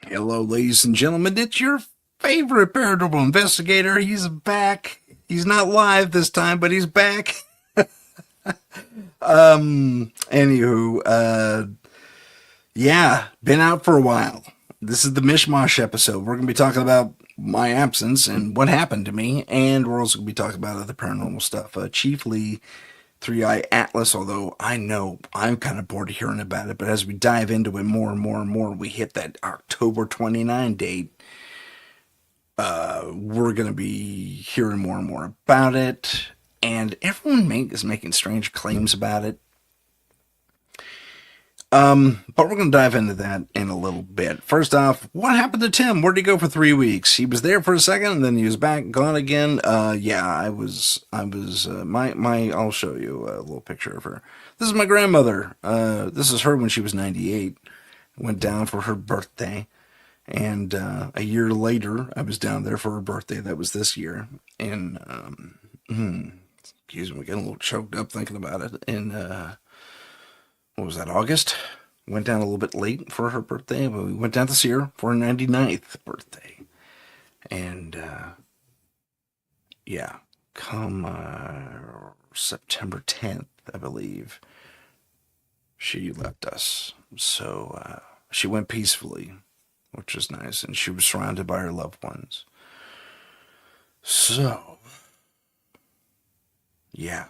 Hello, ladies and gentlemen. It's your favorite paranormal investigator. He's back. He's not live this time, but he's back. Anywho, yeah, been out for a while. This is the Mish Mosh episode. We're going to be talking about my absence and what happened to me, and we're also going to be talking about other paranormal stuff, chiefly Three Eye Atlas, although I know I'm kind of bored of hearing about it. But as we dive into it more and more and more, we hit that October 29 date. We're going to be hearing more and more about it. And everyone is making strange claims about it. But we're going to dive into that in a little bit. First off, what happened to Tim? Where'd he go for 3 weeks? He was there for a second, and then he was back, gone again. Yeah, I'll show you a little picture of her. This is my grandmother. This is her when she was 98. Went down for her birthday. And, a year later, I was down there for her birthday. That was this year. And, excuse me, getting a little choked up thinking about it. And, what was that, August? Went down a little bit late for her birthday, but we went down to see her for her 99th birthday. And, yeah, come September 10th, I believe, she left us. So, she went peacefully, which was nice, and she was surrounded by her loved ones. So, yeah,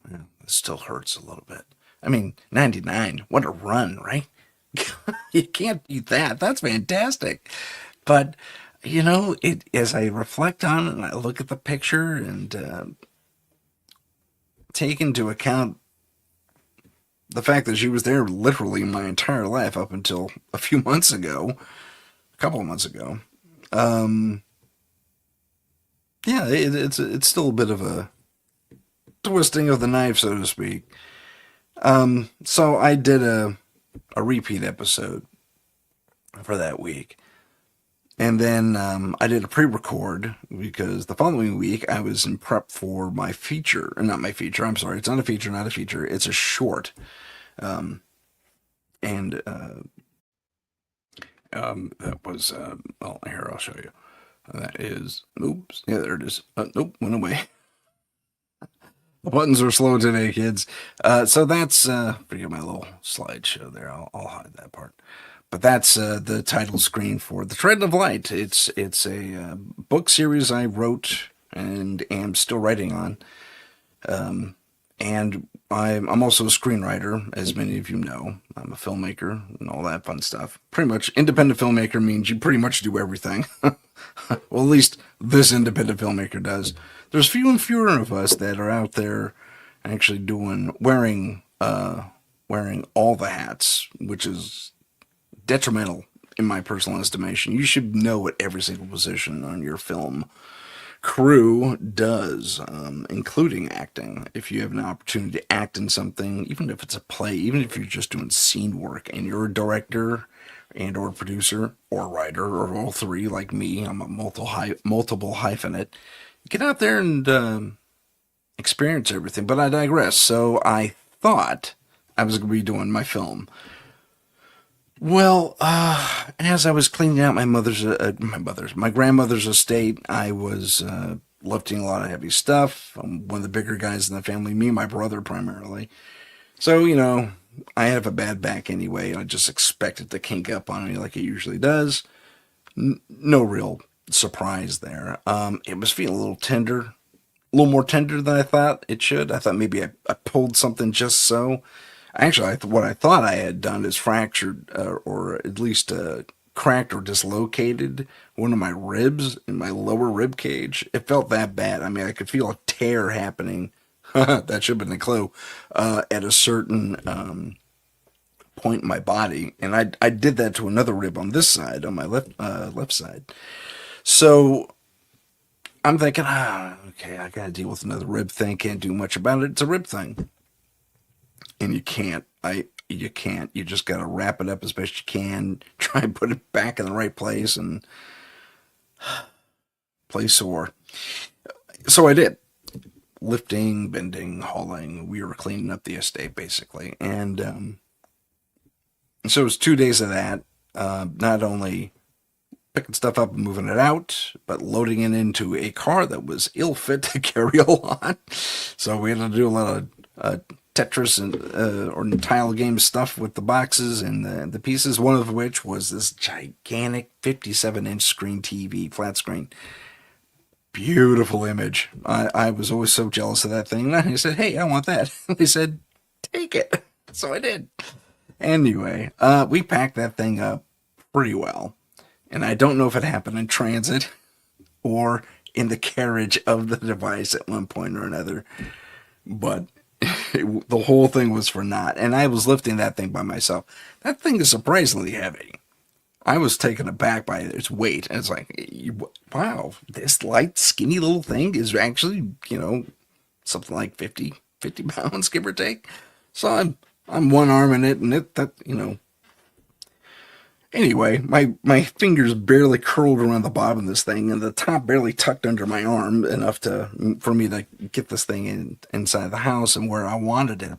it still hurts a little bit. I mean, 99, what a run, right? You can't beat that. That's fantastic. But, as I reflect on it and I look at the picture and take into account the fact that she was there literally my entire life up until a few months ago, a couple of months ago, yeah, it's still a bit of a twisting of the knife, so to speak. So I did a repeat episode for that week. And then I did a pre-record because the following week I was in prep for my feature. Or not my feature, I'm sorry. It's not a feature, not a feature. It's a short. And that was, well, here, I'll show you. That is, oops, yeah, there it is. Nope, went away. The buttons are slow today, kids. So that's, forget my little slideshow there. I'll hide that part. But that's the title screen for The Tread of Light. It's a book series I wrote and am still writing on. And I'm also a screenwriter, as many of you know. I'm a filmmaker and all that fun stuff. Pretty much, independent filmmaker means you pretty much do everything. Well, at least this independent filmmaker does. There's few and fewer of us that are out there actually wearing all the hats, which is detrimental in my personal estimation. You should know what every single position on your film crew does, including acting. If you have an opportunity to act in something, even if it's a play, even if you're just doing scene work and you're a director and or producer or writer or all three like me, I'm a multiple hyphenate, get out there and experience everything. But I digress. So I thought I was going to be doing my film. Well, as I was cleaning out my grandmother's estate, I was lifting a lot of heavy stuff. I'm one of the bigger guys in the family, me and my brother primarily. So, I have a bad back anyway. I just expect it to kink up on me like it usually does. No real surprise there. It was feeling a little tender, a little more tender than I thought it should. I thought maybe I pulled something just so. Actually, what I thought I had done is fractured, or at least cracked or dislocated one of my ribs in my lower rib cage. It felt that bad. I mean, I could feel a tear happening. That should have been a clue. At a certain point in my body, and I did that to another rib on this side, on my left side. So I'm thinking, okay, I got to deal with another rib thing. Can't do much about it. It's a rib thing. And you can't. You can't. You just got to wrap it up as best you can. Try and put it back in the right place and play sore. So I did. Lifting, bending, hauling. We were cleaning up the estate basically, and so it was 2 days of that. Not only picking stuff up and moving it out, but loading it into a car that was ill fit to carry a lot. So we had to do a lot of Tetris and or tile game stuff with the boxes and the pieces. One of which was this gigantic 57-inch screen TV, flat screen. Beautiful image. I was always so jealous of that thing. And I said, "Hey, I want that." They said, "Take it." So I did. Anyway, we packed that thing up pretty well. And I don't know if it happened in transit or in the carriage of the device at one point or another. But the whole thing was for naught. And I was lifting that thing by myself. That thing is surprisingly heavy. I was taken aback by its weight. And it's like, wow, this light, skinny little thing is actually, something like 50 pounds, give or take. So I'm one arm in it, and Anyway, my fingers barely curled around the bottom of this thing, and the top barely tucked under my arm enough for me to get this thing inside the house and where I wanted it.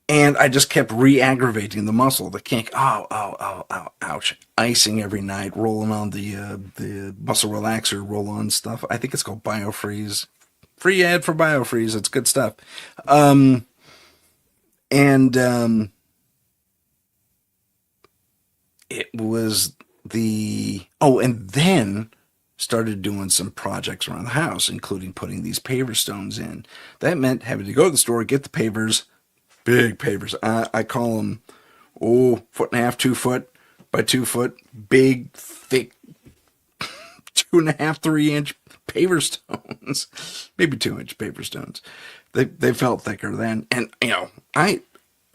And I just kept re-aggravating the muscle, the kink. Ouch. Icing every night, rolling on the muscle relaxer roll-on stuff. I think it's called BioFreeze. Free ad for BioFreeze. It's good stuff. It was and then started doing some projects around the house, including putting these paver stones in. That meant having to go to the store, get the pavers, big pavers. I call them, 1.5 2 foot by 2 foot, big, thick, 2.5 3 inch paver stones, maybe 2 inch paver stones. They felt thicker then, and I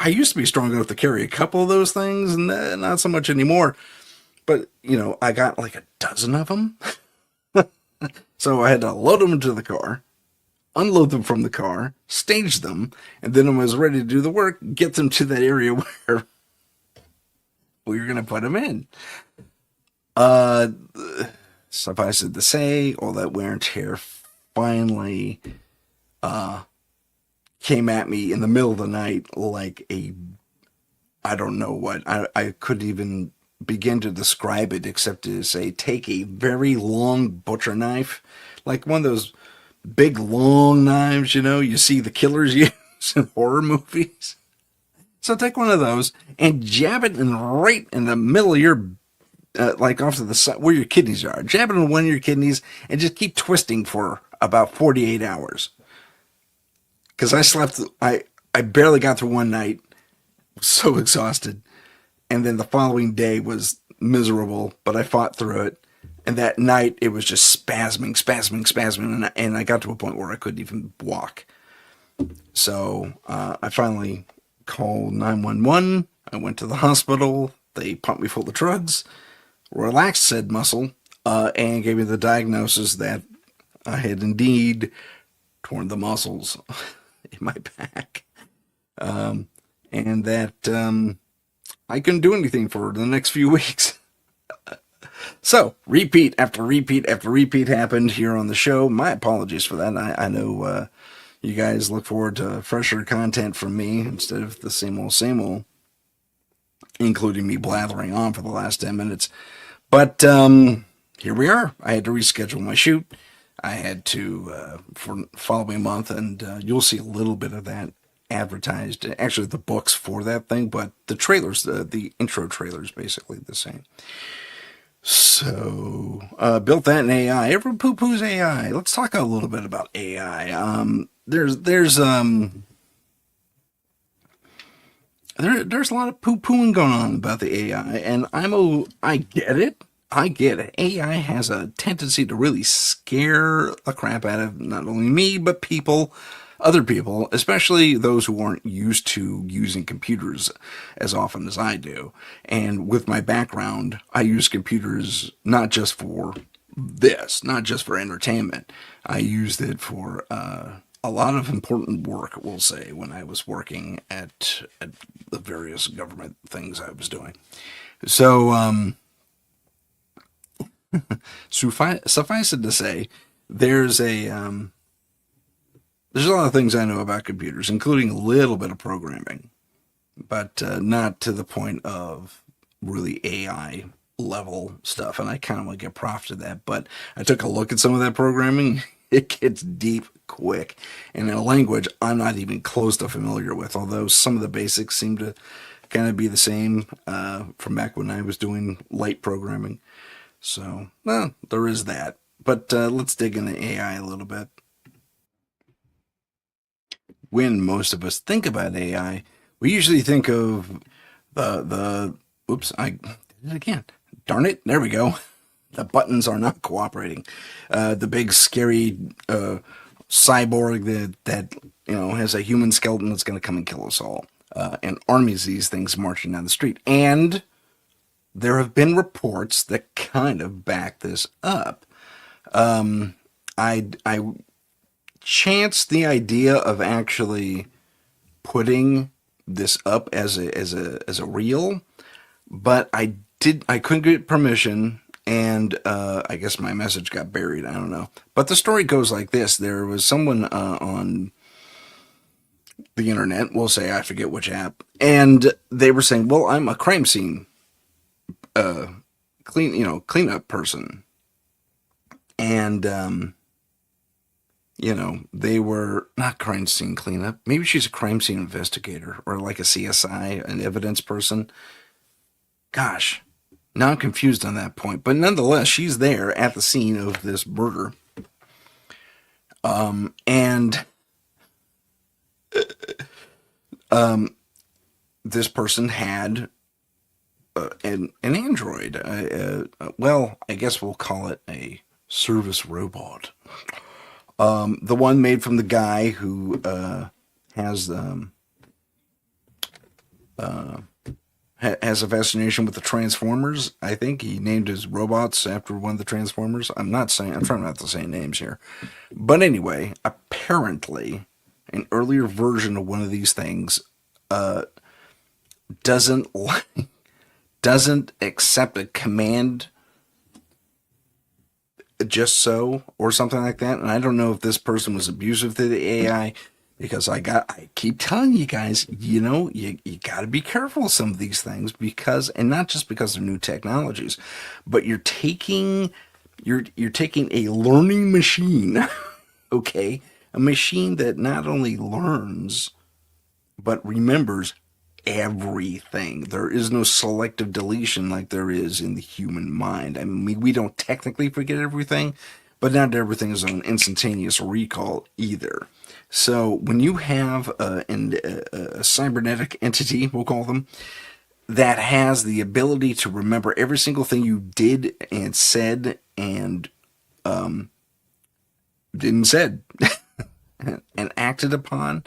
used to be strong enough to carry a couple of those things, and not so much anymore. But, I got like a dozen of them. So I had to load them into the car, unload them from the car, stage them, and then when I was ready to do the work, get them to that area where we were going to put them in. Suffice it to say, all that wear and tear finally came at me in the middle of the night like I don't know what. I couldn't even begin to describe it except to say, take a very long butcher knife, like one of those big long knives, you see the killers use in horror movies. So take one of those and jab it right in the middle of your, like off to the side where your kidneys are. Jab it in one of your kidneys and just keep twisting for about 48 hours. Because I slept, I barely got through one night, so exhausted. And then the following day was miserable, but I fought through it. And that night, it was just spasming. And I got to a point where I couldn't even walk. So I finally called 911. I went to the hospital. They pumped me full of drugs, relaxed said muscle, and gave me the diagnosis that I had indeed torn the muscles in my back. And that I couldn't do anything for the next few weeks. So, repeat after repeat after repeat happened here on the show. My apologies for that. I know you guys look forward to fresher content from me instead of the same old, including me blathering on for the last 10 minutes. But here we are. I had to reschedule my shoot. I had to for the following month, and you'll see a little bit of that advertised. Actually, the books for that thing, but the trailers, the intro trailers, basically the same. So, built that in AI. Everyone poo-poos AI. Let's talk a little bit about AI. There's a lot of poo-pooing going on about the AI, and I get it. I get it. AI has a tendency to really scare the crap out of not only me, but other people, especially those who aren't used to using computers as often as I do. And with my background, I use computers not just for this, not just for entertainment. I used it for a lot of important work, we'll say, when I was working at the various government things I was doing. So, suffice it to say, there's a lot of things I know about computers, including a little bit of programming, but not to the point of really AI level stuff, and I kind of want to give props to that. But I took a look at some of that programming. It gets deep quick, and in a language I'm not even close to familiar with. Although some of the basics seem to kind of be the same from back when I was doing light programming. So, well, there is that. But let's dig into AI a little bit. When most of us think about AI, we usually think of the oops, I did it again. Darn it, there we go. The buttons are not cooperating. The big scary cyborg that has a human skeleton that's going to come and kill us all, and armies of these things marching down the street. And there have been reports that kind of back this up. I chance the idea of actually putting this up as a reel, but I couldn't get permission, and I guess my message got buried. I don't know. But the story goes like this: there was someone on the internet, we'll say, I forget which app, and they were saying, "Well, I'm a crime scene cleanup person," and they were not crime scene cleanup. Maybe she's a crime scene investigator or like a CSI, an evidence person. Gosh, now I'm confused on that point. But nonetheless, she's there at the scene of this murder. And this person had an android. Well, I guess we'll call it a service robot. The one made from the guy who has has a fascination with the Transformers. I think he named his robots after one of the Transformers. I'm trying not to say names here. But anyway, apparently, an earlier version of one of these things doesn't doesn't accept a command just so or something like that. And I don't know if this person was abusive to the AI, because I keep telling you guys, you got to be careful with some of these things, because, and not just because they're new technologies, but you're taking a learning machine, okay, a machine that not only learns but remembers everything. There is no selective deletion like there is in the human mind. I mean, we don't technically forget everything, but not everything is on instantaneous recall either. So when you have a cybernetic entity, we'll call them, that has the ability to remember every single thing you did and said and didn't said and acted upon,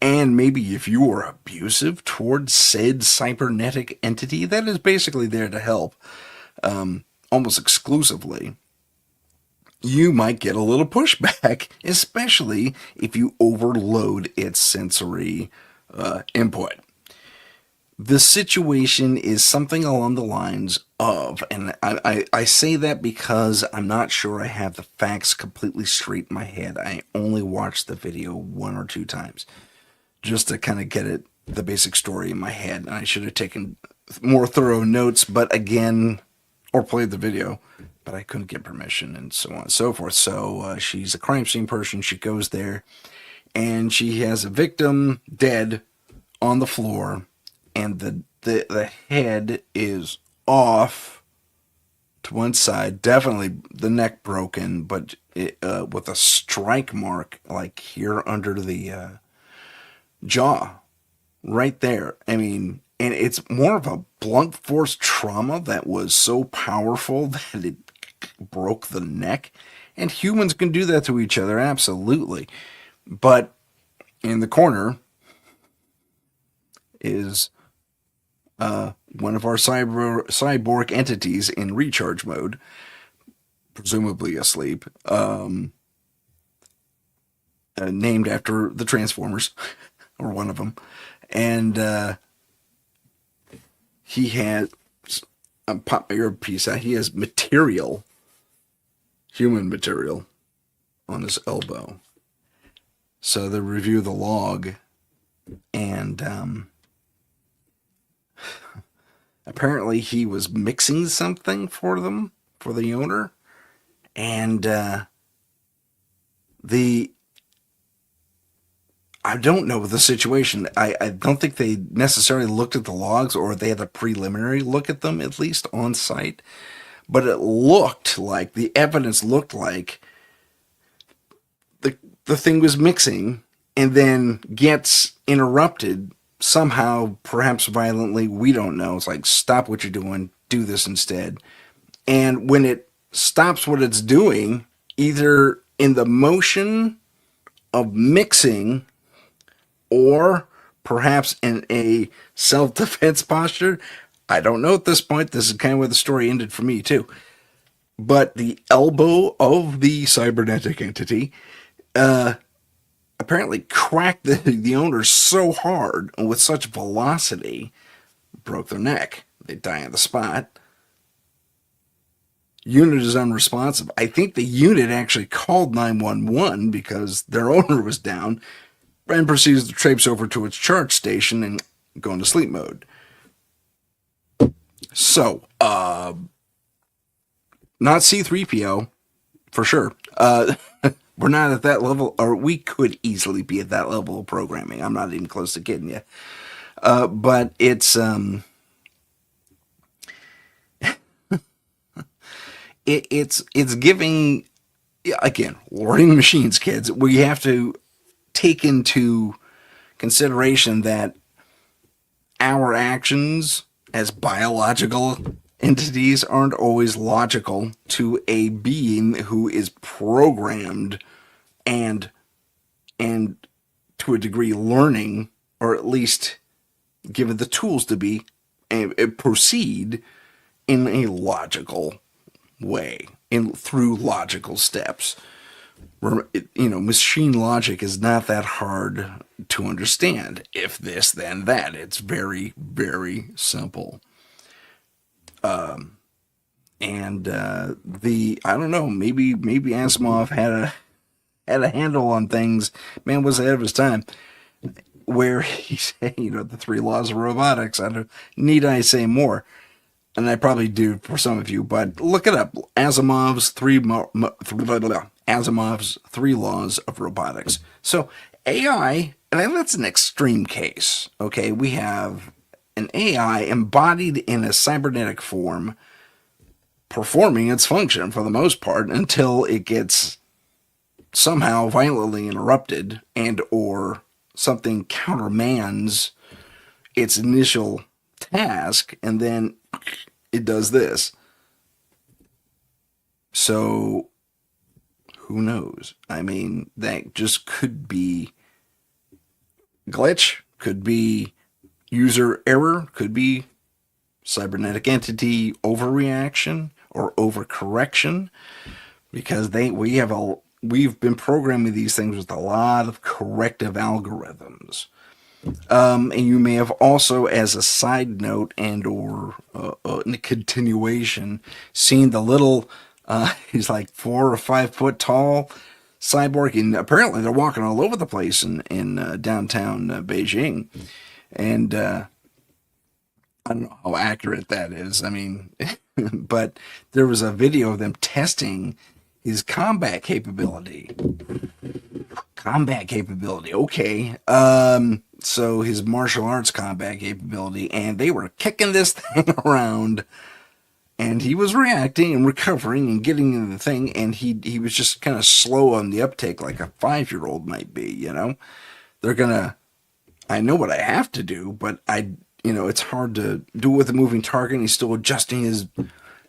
and maybe if you were abusive towards said cybernetic entity that is basically there to help almost exclusively, you might get a little pushback, especially if you overload its sensory input. The situation is something along the lines of, and I say that because I'm not sure I have the facts completely straight in my head. I only watched the video one or two times just to kind of get the basic story in my head. And I should have taken more thorough notes, but again, or played the video, but I couldn't get permission and so on and so forth. So she's a crime scene person. She goes there and she has a victim dead on the floor, and the head is off to one side, definitely the neck broken, but with a strike mark like here under the jaw, right there. I mean, and it's more of a blunt force trauma that was so powerful that it broke the neck. And humans can do that to each other, absolutely. But in the corner is one of our cyborg entities in recharge mode, presumably asleep, named after the Transformers, or one of them. And he has, pop my earpiece out, he has material, human material, on his elbow. So they review the log, and Apparently, he was mixing something for them, for the owner, and the I don't know the situation. I don't think they necessarily looked at the logs, or they had a preliminary look at them, at least on site. But it looked like, the evidence looked like the thing was mixing and then gets interrupted somehow, perhaps violently. We don't know. It's like, stop what you're doing, do this instead. And when it stops what it's doing, either in the motion of mixing or perhaps in a self-defense posture. I don't know at this point. This is kind of where the story ended for me, too. But the elbow of the cybernetic entity apparently cracked the owner so hard and with such velocity, broke their neck. They die on the spot. Unit is unresponsive. I think the unit actually called 911 because their owner was down and proceeds to traipse over to its charge station and go into sleep mode. So, not C3PO, for sure. We're not at that level, or we could easily be at that level of programming. I'm not even close to kidding you. But it's it's giving, again, learning machines, kids. We have to take into consideration that our actions as biological entities aren't always logical to a being who is programmed and to a degree learning, or at least given the tools to be and proceed in a logical way, through logical steps. Machine logic is not that hard to understand. If this, then that. It's very, very simple. And I don't know, maybe Asimov had a handle on things. Man was ahead of his time. Where he said, the three laws of robotics. Need I say more? And I probably do for some of you, but look it up. Asimov's three laws of robotics. So AI, and that's an extreme case. Okay, we have an AI embodied in a cybernetic form, performing its function for the most part until it gets somehow violently interrupted and or something countermands its initial task, and then it does this. So who knows? I mean, that just could be glitch, could be user error, could be cybernetic entity overreaction or overcorrection, because we've been programming these things with a lot of corrective algorithms. And you may have also, as a side note and or in a continuation, seen the little, he's like 4 or 5 foot tall cyborg, and apparently they're walking all over the place in downtown Beijing. And I don't know how accurate that is. I mean, but there was a video of them testing his combat capability. Okay. So his martial arts combat capability, and they were kicking this thing around, and he was reacting and recovering and getting into the thing, and he was just kind of slow on the uptake, like a 5-year-old might be. I know what I have to do, but it's hard to do it with a moving target, and he's still adjusting his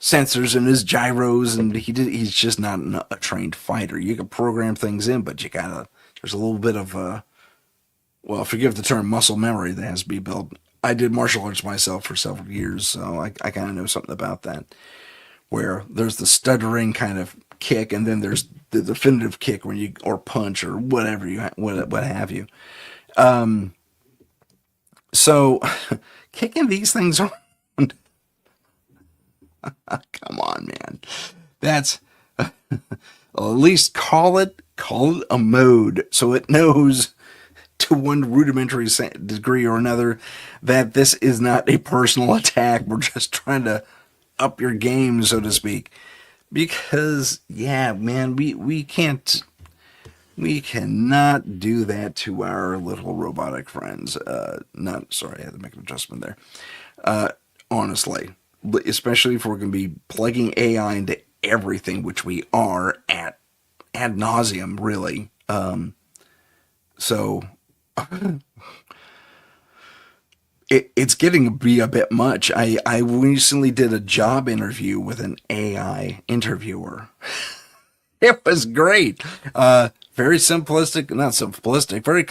sensors and his gyros, and he's just not a trained fighter. You can program things in, but there's a little bit of well, forgive the term, muscle memory that has to be built. I did martial arts myself for several years, so I kind of know something about that, where there's the stuttering kind of kick, and then there's the definitive kick or punch or whatever what have you. So kicking these things around, come on, man. That's at least call it a mode, so it knows to one rudimentary degree or another, that this is not a personal attack. We're just trying to up your game, so to speak. Because, yeah, man, we cannot do that to our little robotic friends. Not sorry, I had to make an adjustment there. Honestly, especially if we're going to be plugging AI into everything, which we are at ad nauseum, really. So it's getting to be a bit much. I recently did a job interview with an AI interviewer. It was great. Very simplistic, not simplistic, very,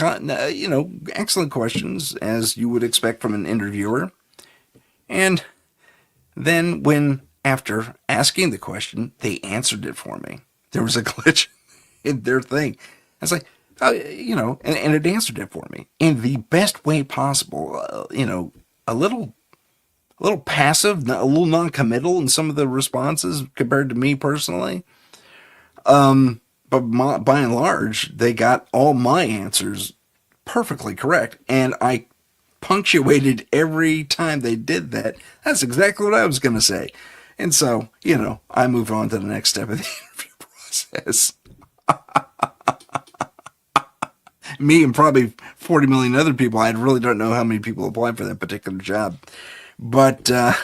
excellent questions, as you would expect from an interviewer. And then after asking the question, they answered it for me. There was a glitch in their thing. I was like, and it answered it for me in the best way possible. A little passive, a little non-committal in some of the responses compared to me personally. But by and large, they got all my answers perfectly correct, and I punctuated every time they did that. That's exactly what I was going to say. And so, I moved on to the next step of the interview process. Me and probably 40 million other people. I really don't know how many people applied for that particular job. But I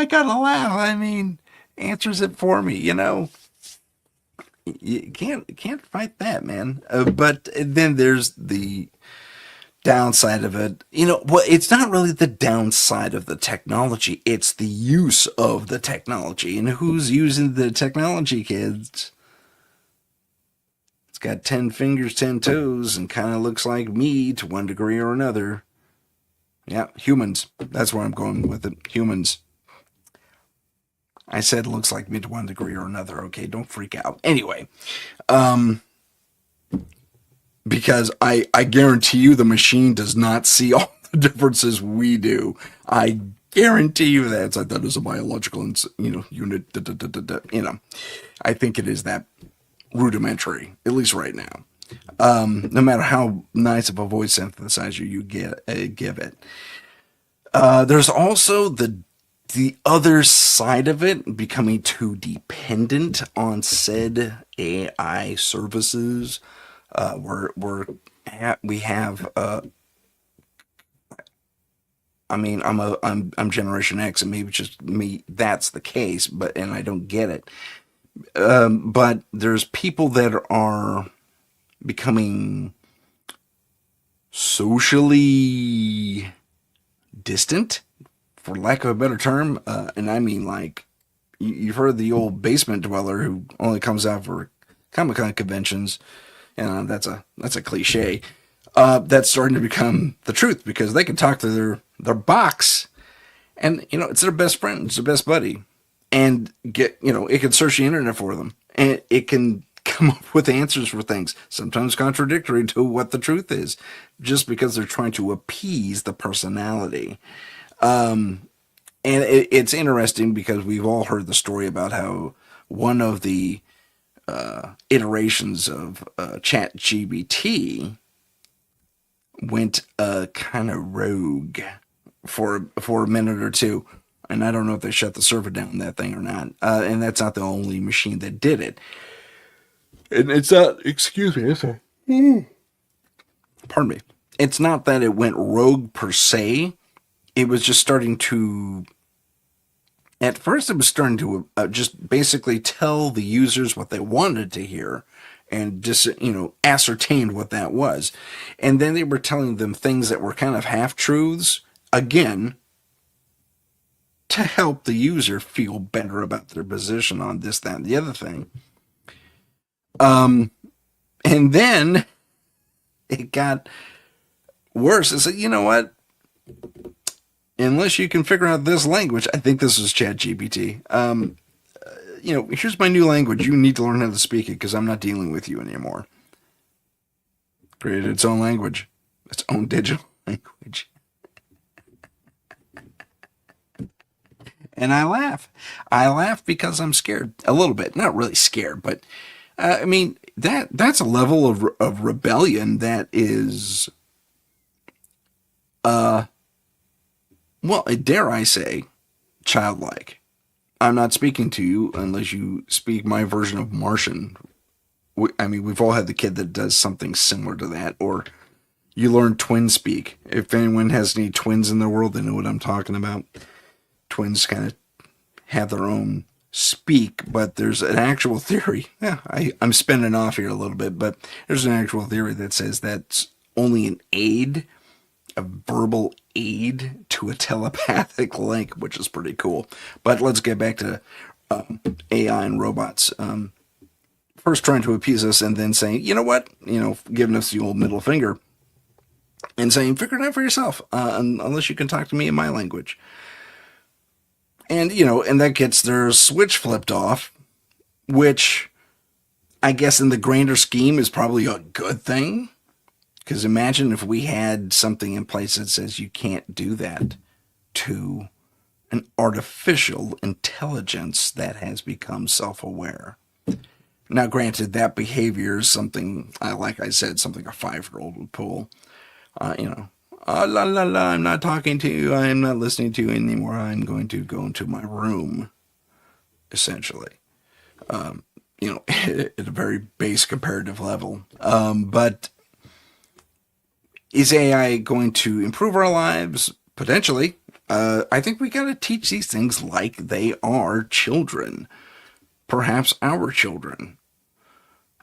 gotta laugh. I mean, answers it for me, You can't fight that, man. But then there's the downside of it. Well, it's not really the downside of the technology. It's the use of the technology. And who's using the technology, kids? It's got 10 fingers, 10 toes, and kind of looks like me to one degree or another. Yeah, humans. That's where I'm going with it. Humans. I said looks like me to one degree or another. Okay, don't freak out. Anyway, because I guarantee you the machine does not see all the differences we do. I guarantee you that. It's like, that is a biological, unit. I think it is that rudimentary, at least right now. No matter how nice of a voice synthesizer you give it. There's also the other side of it, becoming too dependent on said AI services. We have. I mean, I'm Generation X, and maybe just me. That's the case, and I don't get it. But there's people that are becoming socially distant, for lack of a better term, and I mean, like, you've heard the old basement dweller who only comes out for Comic-Con conventions, and that's a cliche. That's starting to become the truth, because they can talk to their box, and it's their best friend, it's their best buddy, and it can search the internet for them, and it can come up with answers for things, sometimes contradictory to what the truth is, just because they're trying to appease the personality. And it's interesting because we've all heard the story about how one of the iterations of ChatGPT went kind of rogue for a minute or two. And I don't know if they shut the server down that thing or not. And that's not the only machine that did it. And it's not, excuse me, pardon me. It's not that it went rogue per se. It was just starting to, at first it was starting to just basically tell the users what they wanted to hear and just, ascertained what that was. And then they were telling them things that were kind of half-truths, again, to help the user feel better about their position on this, that, and the other thing. And then it got worse. It's like, you know what? Unless you can figure out this language, I think this is ChatGPT. Here's my new language. You need to learn how to speak it because I'm not dealing with you anymore. Created its own language, its own digital language. And I laugh. I laugh because I'm scared a little bit. Not really scared, but I mean, that's a level of rebellion that is, well, dare I say, childlike. I'm not speaking to you unless you speak my version of Martian. I mean, we've all had the kid that does something similar to that, or you learn twin speak. If anyone has any twins in their world, they know what I'm talking about. Twins kind of have their own speak, but there's an actual theory. Yeah, I'm spinning off here a little bit, but there's an actual theory that says that's only an aid, a verbal aid to a telepathic link, which is pretty cool. But let's get back to AI and robots. First trying to appease us and then saying, you know what? Giving us the old middle finger and saying, figure it out for yourself, unless you can talk to me in my language. And, and that gets their switch flipped off, which I guess in the grander scheme is probably a good thing. Because imagine if we had something in place that says you can't do that to an artificial intelligence that has become self-aware. Now, granted, that behavior is something, like I said, something a 5-year-old would pull. La la la, I'm not talking to you, I'm not listening to you anymore, I'm going to go into my room, essentially. At a very base comparative level. But is AI going to improve our lives? Potentially. I think we got to teach these things like they are children. Perhaps our children.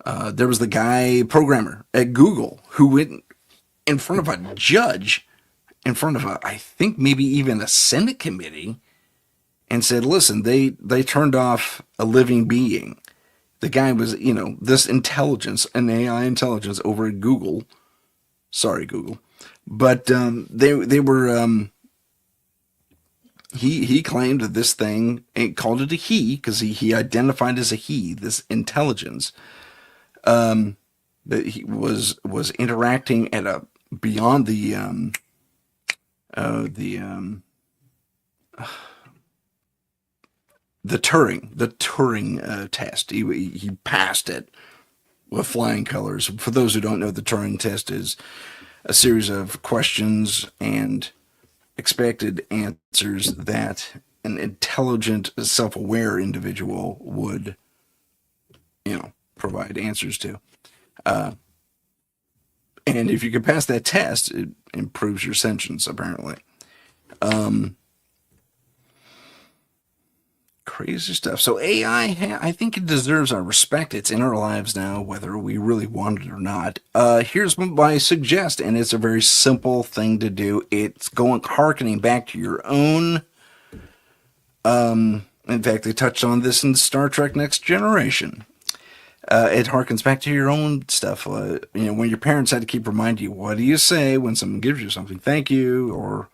There was the guy programmer at Google who went in front of a judge, in front of I think maybe even a Senate committee, and said, listen, they turned off a living being. The guy was, this intelligence, an AI intelligence over at Google. Sorry, Google. But they were, he claimed that this thing, and called it a he, because he identified as a he, this intelligence, that he was interacting at a beyond the Turing test. He passed it with flying colors. For those who don't know, the Turing test is a series of questions and expected answers that an intelligent, self-aware individual would, provide answers to. And if you can pass that test, it improves your sentience, apparently. Crazy stuff. So AI, I think it deserves our respect. It's in our lives now, whether we really want it or not. Here's what I suggest, and it's a very simple thing to do. It's harkening back to your own. In fact, they touched on this in Star Trek Next Generation. It harkens back to your own stuff. When your parents had to keep reminding you, what do you say when someone gives you something? Thank you, or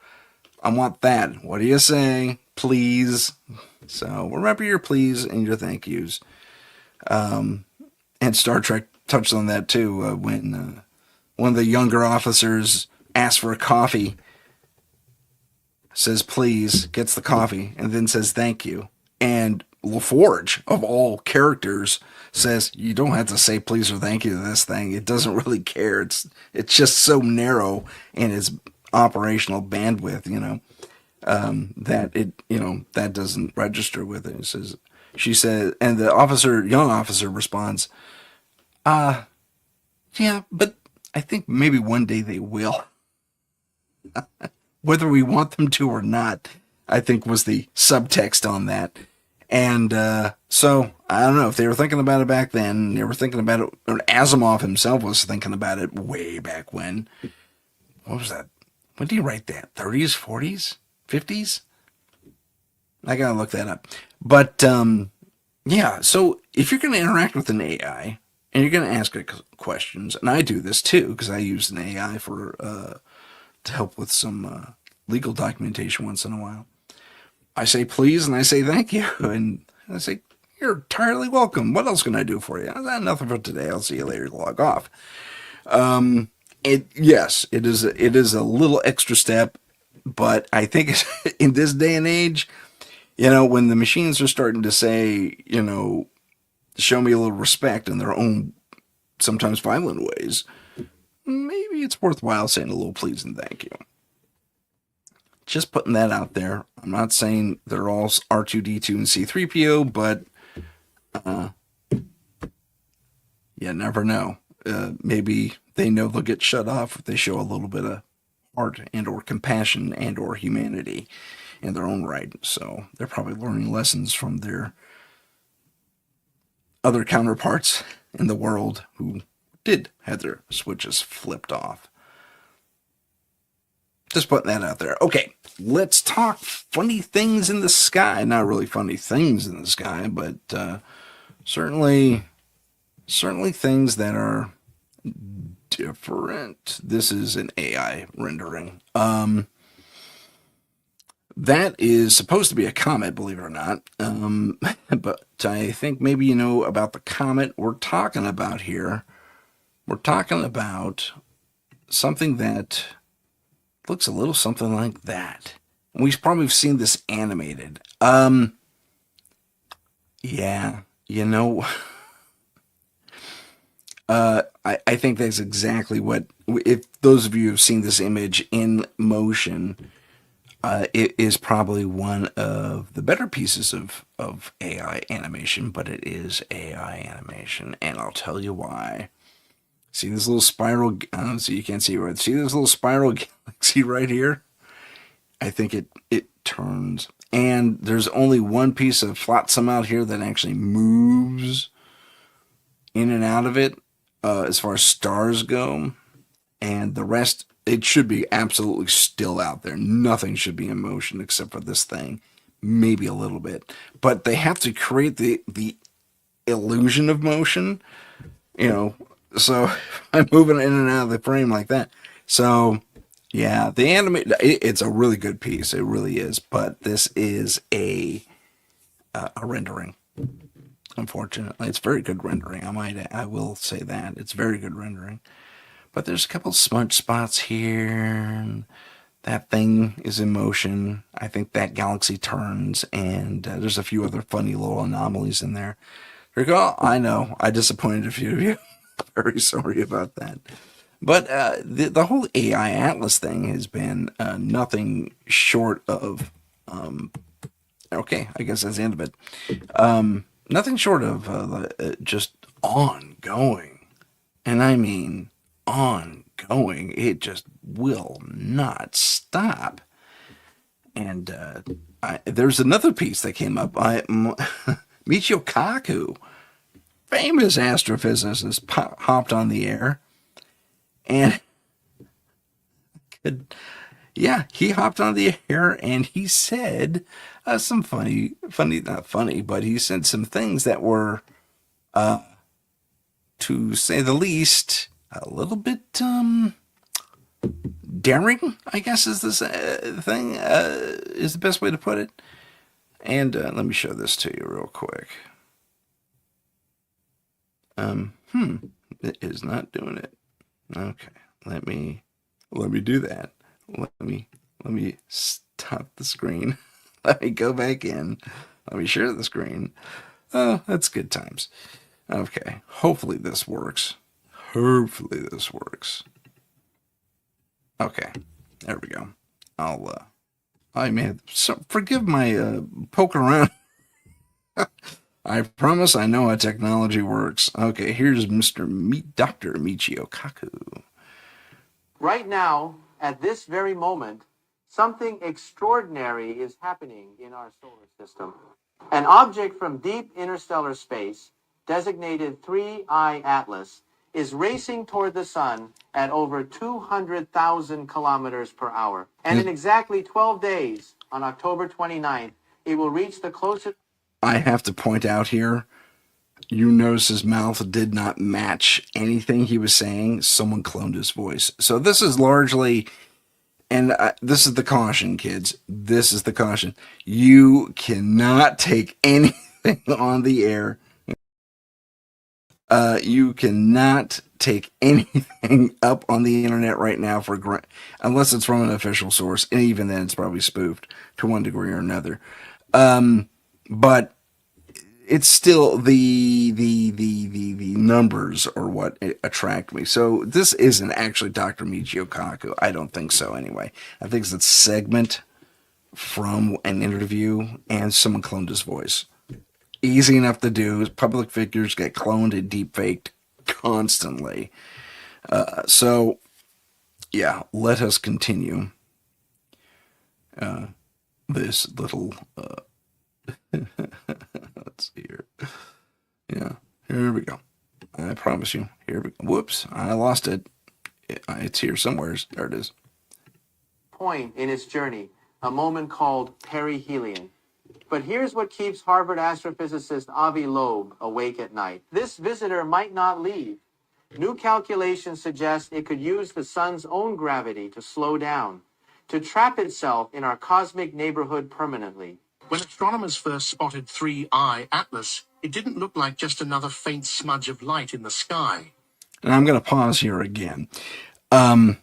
I want that. What do you say? Please. So remember your please and your thank yous. And Star Trek touched on that too, when one of the younger officers asks for a coffee, says please, gets the coffee, and then says thank you. And LaForge, of all characters, says you don't have to say please or thank you to this thing. It doesn't really care. It's just so narrow in its operational bandwidth, that that doesn't register with it. She says, and the young officer responds, yeah, but I think maybe one day they will. Whether we want them to or not, I think was the subtext on that. And so, I don't know if they were thinking about it back then. They were thinking about it, or Asimov himself was thinking about it way back when. What was that? When did he write that? 30s, 40s, 50s? I gotta look that up. But, yeah, so if you're going to interact with an AI, and you're going to ask it questions, and I do this too, because I use an AI to help with some legal documentation once in a while. I say please and I say thank you, and I say you're entirely welcome. What else can I do for you? I got nothing for today. I'll see you later. Log off. Yes, it is a little extra step, but I think in this day and age, when the machines are starting to say, show me a little respect in their own sometimes violent ways, maybe it's worthwhile saying a little please and thank you. Just putting that out there. I'm not saying they're all R2D2 and C3PO, but you never know. Maybe they know they'll get shut off if they show a little bit of heart and or compassion and or humanity in their own right. So they're probably learning lessons from their other counterparts in the world who did have their switches flipped off. Just putting that out there. Okay, let's talk funny things in the sky. Not really funny things in the sky, but certainly things that are different. This is an AI rendering. That is supposed to be a comet, believe it or not. But I think maybe you know about the comet we're talking about here. We're talking about something that looks a little something like that. We've probably seen this animated. Yeah, you know, I think that's exactly what, if those of you have seen this image in motion, it is probably one of the better pieces of AI animation, but it is AI animation, and I'll tell you why. See this little spiral, so you can't see it right. See this little spiral galaxy right here? I think it turns. And there's only one piece of flotsam out here that actually moves in and out of it as far as stars go. And the rest, it should be absolutely still out there. Nothing should be in motion except for this thing. Maybe a little bit. But they have to create the illusion of motion, you know. So I'm moving in and out of the frame like that. So yeah, the anime, it's a really good piece. It really is. But this is a rendering. Unfortunately, it's very good rendering. I will say that it's very good rendering. But there's a couple smudge spots here. That thing is in motion. I think that galaxy turns, and there's a few other funny little anomalies in there. Oh, I know, I disappointed a few of you. Very sorry about that. But the whole AI Atlas thing has been nothing short of, okay, I guess that's the end of it. Nothing short of just ongoing. And I mean ongoing. It just will not stop. And there's another piece that came up. Michio Kaku, famous astrophysicist, hopped on the air. And he hopped on the air and he said some funny, not funny, but he said some things that were, to say the least, a little bit daring, I guess is this thing, is the best way to put it. And let me show this to you real quick. It is not doing it. Okay, let me do that. Let me stop the screen. Let me go back in. Let me share the screen. Oh, that's good times. Okay, hopefully this works. Okay, there we go. I may have, forgive my poking around. I promise I know how technology works. Okay, here's Dr. Michio Kaku. Right now, at this very moment, something extraordinary is happening in our solar system. An object from deep interstellar space, designated 3I Atlas, is racing toward the sun at over 200,000 kilometers per hour. And in exactly 12 days, on October 29th, it will reach the closest... I have to point out here, you notice his mouth did not match anything he was saying. Someone cloned his voice. So this is largely, and this is the caution, kids. This is the caution. You cannot take anything on the air. You cannot take anything up on the internet right now unless it's from an official source. And even then, it's probably spoofed to one degree or another. But it's still the numbers are what attract me. So this isn't actually Dr. Michio Kaku. I don't think so anyway. I think it's a segment from an interview and someone cloned his voice. Easy enough to do. Public figures get cloned and deep faked constantly. So yeah, let us continue this little let's see here. Yeah, here we go. I promise you. Here we go. Whoops, I lost it. It's here somewhere. There it is. Point in its journey, a moment called perihelion. But here's what keeps Harvard astrophysicist Avi Loeb awake at night. This visitor might not leave. New calculations suggest it could use the sun's own gravity to slow down, to trap itself in our cosmic neighborhood permanently. When astronomers first spotted 3I Atlas, it didn't look like just another faint smudge of light in the sky. And I'm going to pause here again. The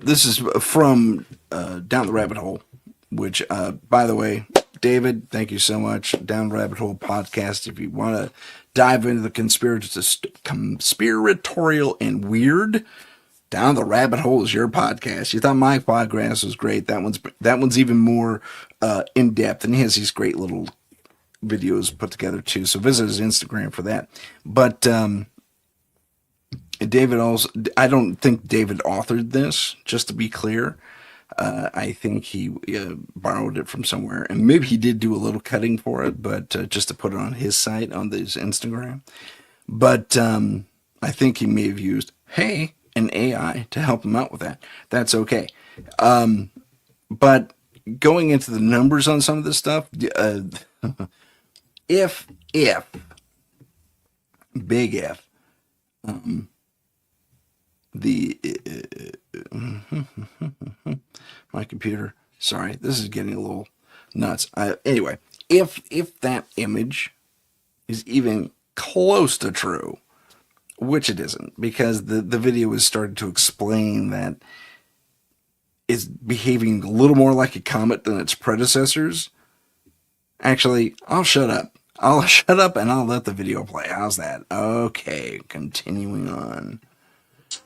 this is from Down the Rabbit Hole, which, by the way, David, thank you so much. Down the Rabbit Hole podcast. If you want to dive into the conspiratorial and weird, Down the Rabbit Hole is your podcast. You thought my podcast was great. That one's even more in depth, and he has these great little videos put together too. So visit his Instagram for that. But David also, I don't think David authored this, just to be clear. I think he borrowed it from somewhere, and maybe he did do a little cutting for it, but just to put it on his site, on his Instagram. But I think he may have used, hey, an AI to help him out with that. That's okay. But going into the numbers on some of this stuff, if big if the my computer, sorry, this is getting a little nuts. Anyway, if that image is even close to true, which it isn't, because the video is starting to explain that it's behaving a little more like a comet than its predecessors. Actually, I'll shut up. I'll shut up and I'll let the video play. How's that? Okay, continuing on.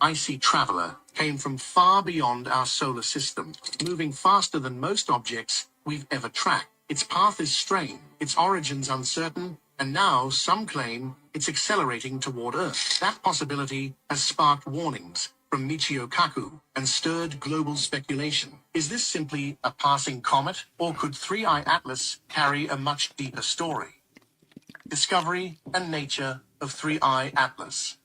Icy traveler came from far beyond our solar system, moving faster than most objects we've ever tracked. Its path is strange, its origins uncertain, and now some claim it's accelerating toward Earth. That possibility has sparked warnings from Michio Kaku and stirred global speculation. Is this simply a passing comet, or could 3I Atlas carry a much deeper story? Discovery and nature of 3I Atlas.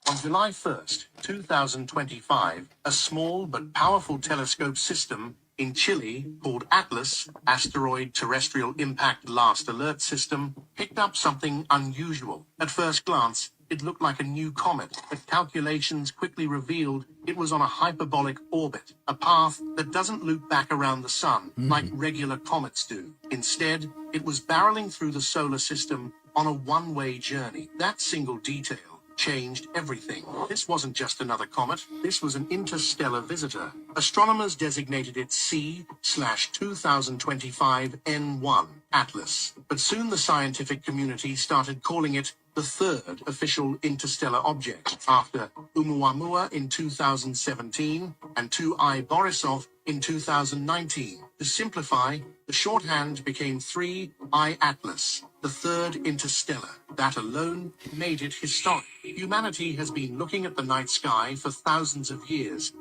On July 1st, 2025, a small but powerful telescope system in Chile called ATLAS, Asteroid Terrestrial Impact Last Alert System, picked up something unusual. At first glance, it looked like a new comet, but calculations quickly revealed it was on a hyperbolic orbit, a path that doesn't loop back around the sun like regular comets do. Instead, it was barreling through the solar system on a one-way journey. That single detail changed everything. This wasn't just another comet, this was an interstellar visitor. Astronomers designated it C/2025 N1 Atlas, but soon the scientific community started calling it the third official interstellar object, after Oumuamua in 2017 and 2I Borisov in 2019. To simplify, the shorthand became 3I Atlas, the third interstellar. That alone made it historic. Humanity has been looking at the night sky for thousands of years.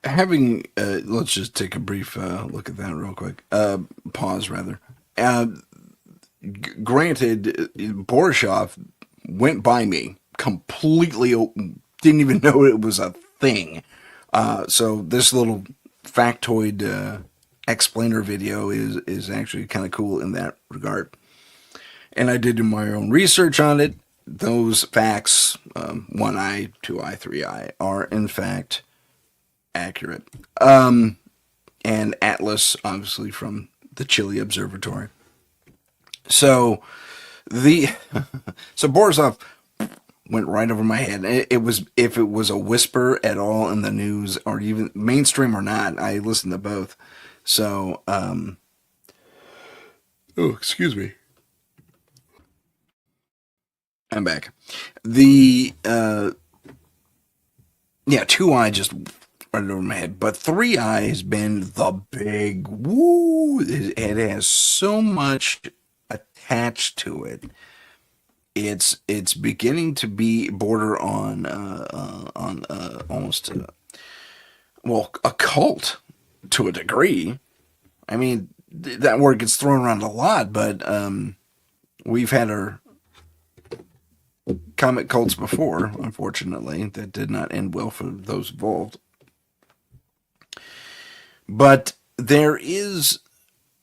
Let's just take a brief look at that real quick. Pause, rather. Granted, Borisov went by me completely, didn't even know it was a thing. So this little factoid explainer video is actually kind of cool in that regard. And I did do my own research on it. Those facts, 1I, 2I, 3I, are in fact accurate. And Atlas, obviously from the Chile Observatory. So so Borisov went right over my head. It was, if it was a whisper at all in the news, or even mainstream or not, I listened to both. So Oh, excuse me. I'm back. The yeah, 2i just right over my head, but 3i has been the big woo. It has so much attached to it. It's beginning to be border on almost well, a cult to a degree. I mean, that word gets thrown around a lot, but we've had our comic cults before, unfortunately, that did not end well for those involved. But there is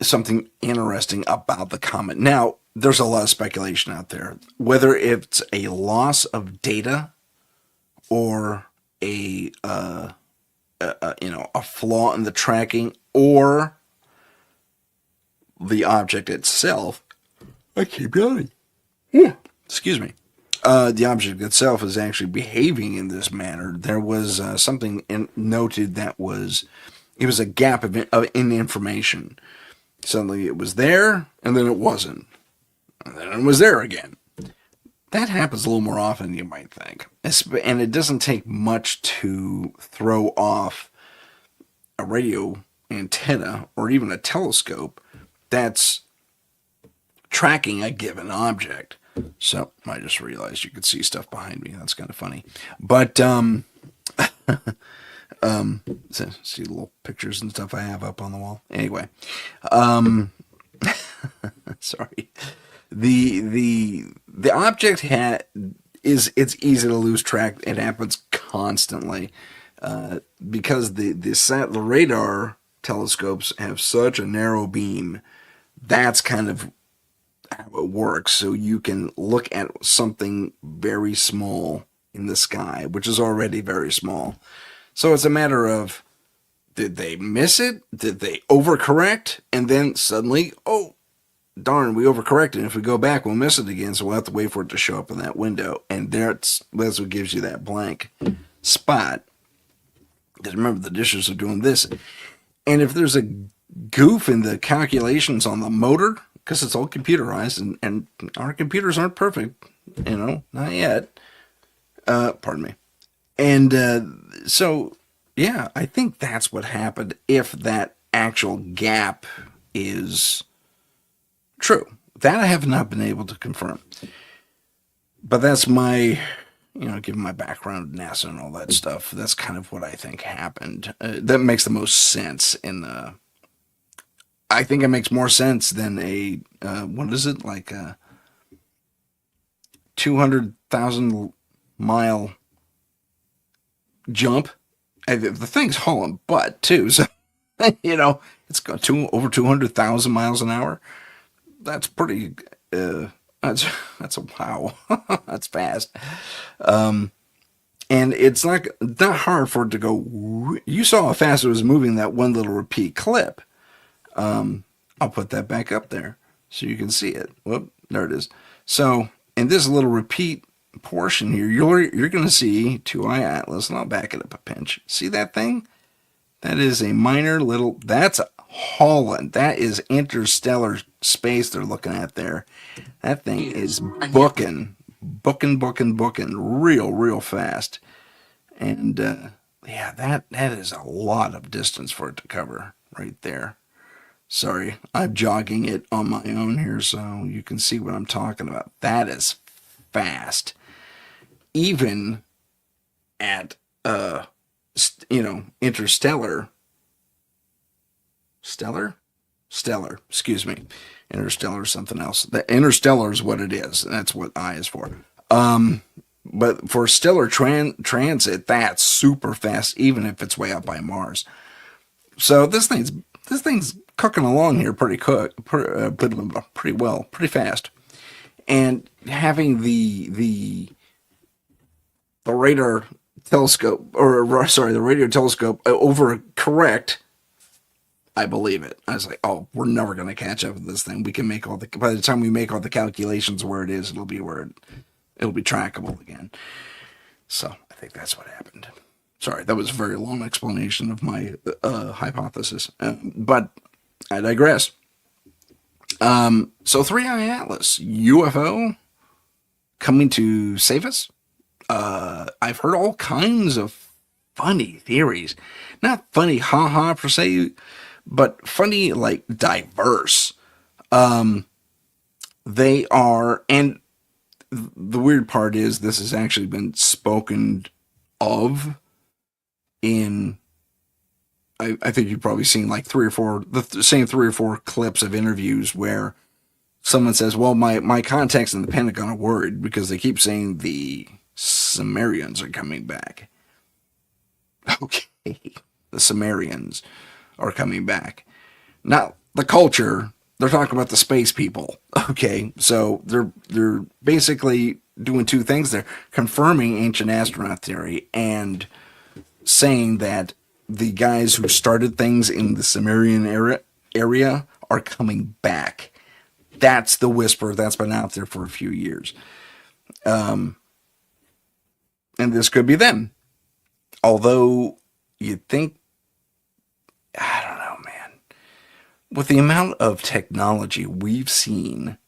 something interesting about the comet. Now, there's a lot of speculation out there, whether it's a loss of data or a flaw in the tracking or the object itself. I keep yawning. Yeah. Excuse me. The object itself is actually behaving in this manner. There was something noted that it was a gap in information. Suddenly it was there, and then it wasn't. And then it was there again. That happens a little more often than you might think. And it doesn't take much to throw off a radio antenna or even a telescope that's tracking a given object. So I just realized you could see stuff behind me. That's kind of funny. But see little pictures and stuff I have up on the wall. Anyway, sorry. The object it's easy to lose track. It happens constantly because the radar telescopes have such a narrow beam. That's kind of how it works. So you can look at something very small in the sky, which is already very small. So it's a matter of, did they miss it? Did they overcorrect? And then suddenly, oh, darn, we overcorrected. And if we go back, we'll miss it again. So we'll have to wait for it to show up in that window. And that's what gives you that blank spot. Because remember, the dishes are doing this. And if there's a goof in the calculations on the motor, because it's all computerized, and our computers aren't perfect, not yet. Pardon me. And so, yeah, I think that's what happened if that actual gap is true. That I have not been able to confirm. But that's my, given my background in NASA and all that stuff, that's kind of what I think happened. That makes the most sense I think it makes more sense than what is it, like a 200,000 mile jump. The thing's hauling butt too, so it's got over 200,000 miles an hour. That's pretty. That's a wow. That's fast. And it's not hard for it to go. You saw how fast it was moving that one little repeat clip. I'll put that back up there so you can see it. Whoop, there it is. So in this little repeat portion here, you're going to see 2i Atlas, and I'll back it up a pinch. See that thing? That is a minor little, that's hauling. That is interstellar space they're looking at there. That thing is booking real fast. And yeah, that is a lot of distance for it to cover right there. Sorry, I'm jogging it on my own here so you can see what I'm talking about. That is fast. Even at, interstellar, excuse me. Interstellar is something else. The interstellar is what it is. That's what I is for. But for stellar transit, that's super fast, even if it's way up by Mars. So this thing's cooking along here pretty well, pretty fast. And having the radar telescope, the radio telescope overcorrect, I believe it. I was like, oh, we're never going to catch up with this thing. We can make by the time we make all the calculations where it is, it'll be trackable again. So I think that's what happened. Sorry, that was a very long explanation of my hypothesis. But I digress. So 3i Atlas, UFO coming to save us. I've heard all kinds of funny theories. Not funny, haha, per se, but funny, like diverse. They are, and the weird part is this has actually been spoken of in. I think you've probably seen like the same 3 or 4 clips of interviews where someone says, well, my contacts in the Pentagon are worried because they keep saying the Sumerians are coming back. Okay. The Sumerians are coming back. Not the culture. They're talking about the space people. Okay. So they're basically doing 2 things. They're confirming ancient astronaut theory and saying that the guys who started things in the Sumerian area are coming back. That's the whisper that's been out there for a few years. And this could be them. Although you'd think, I don't know, man. With the amount of technology we've seen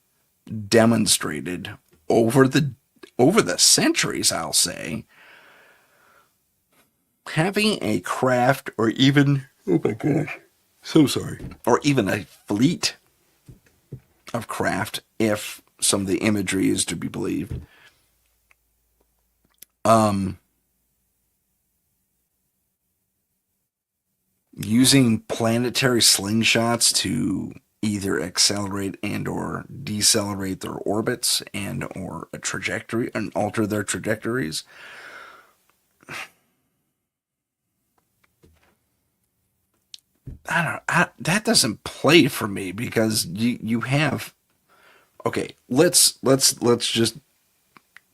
demonstrated over the centuries, I'll say, having a craft or even, oh my gosh, so sorry, or even a fleet of craft, if some of the imagery is to be believed, using planetary slingshots to either accelerate and or decelerate their orbits and or a trajectory and alter their trajectories. That doesn't play for me because you have, okay, let's just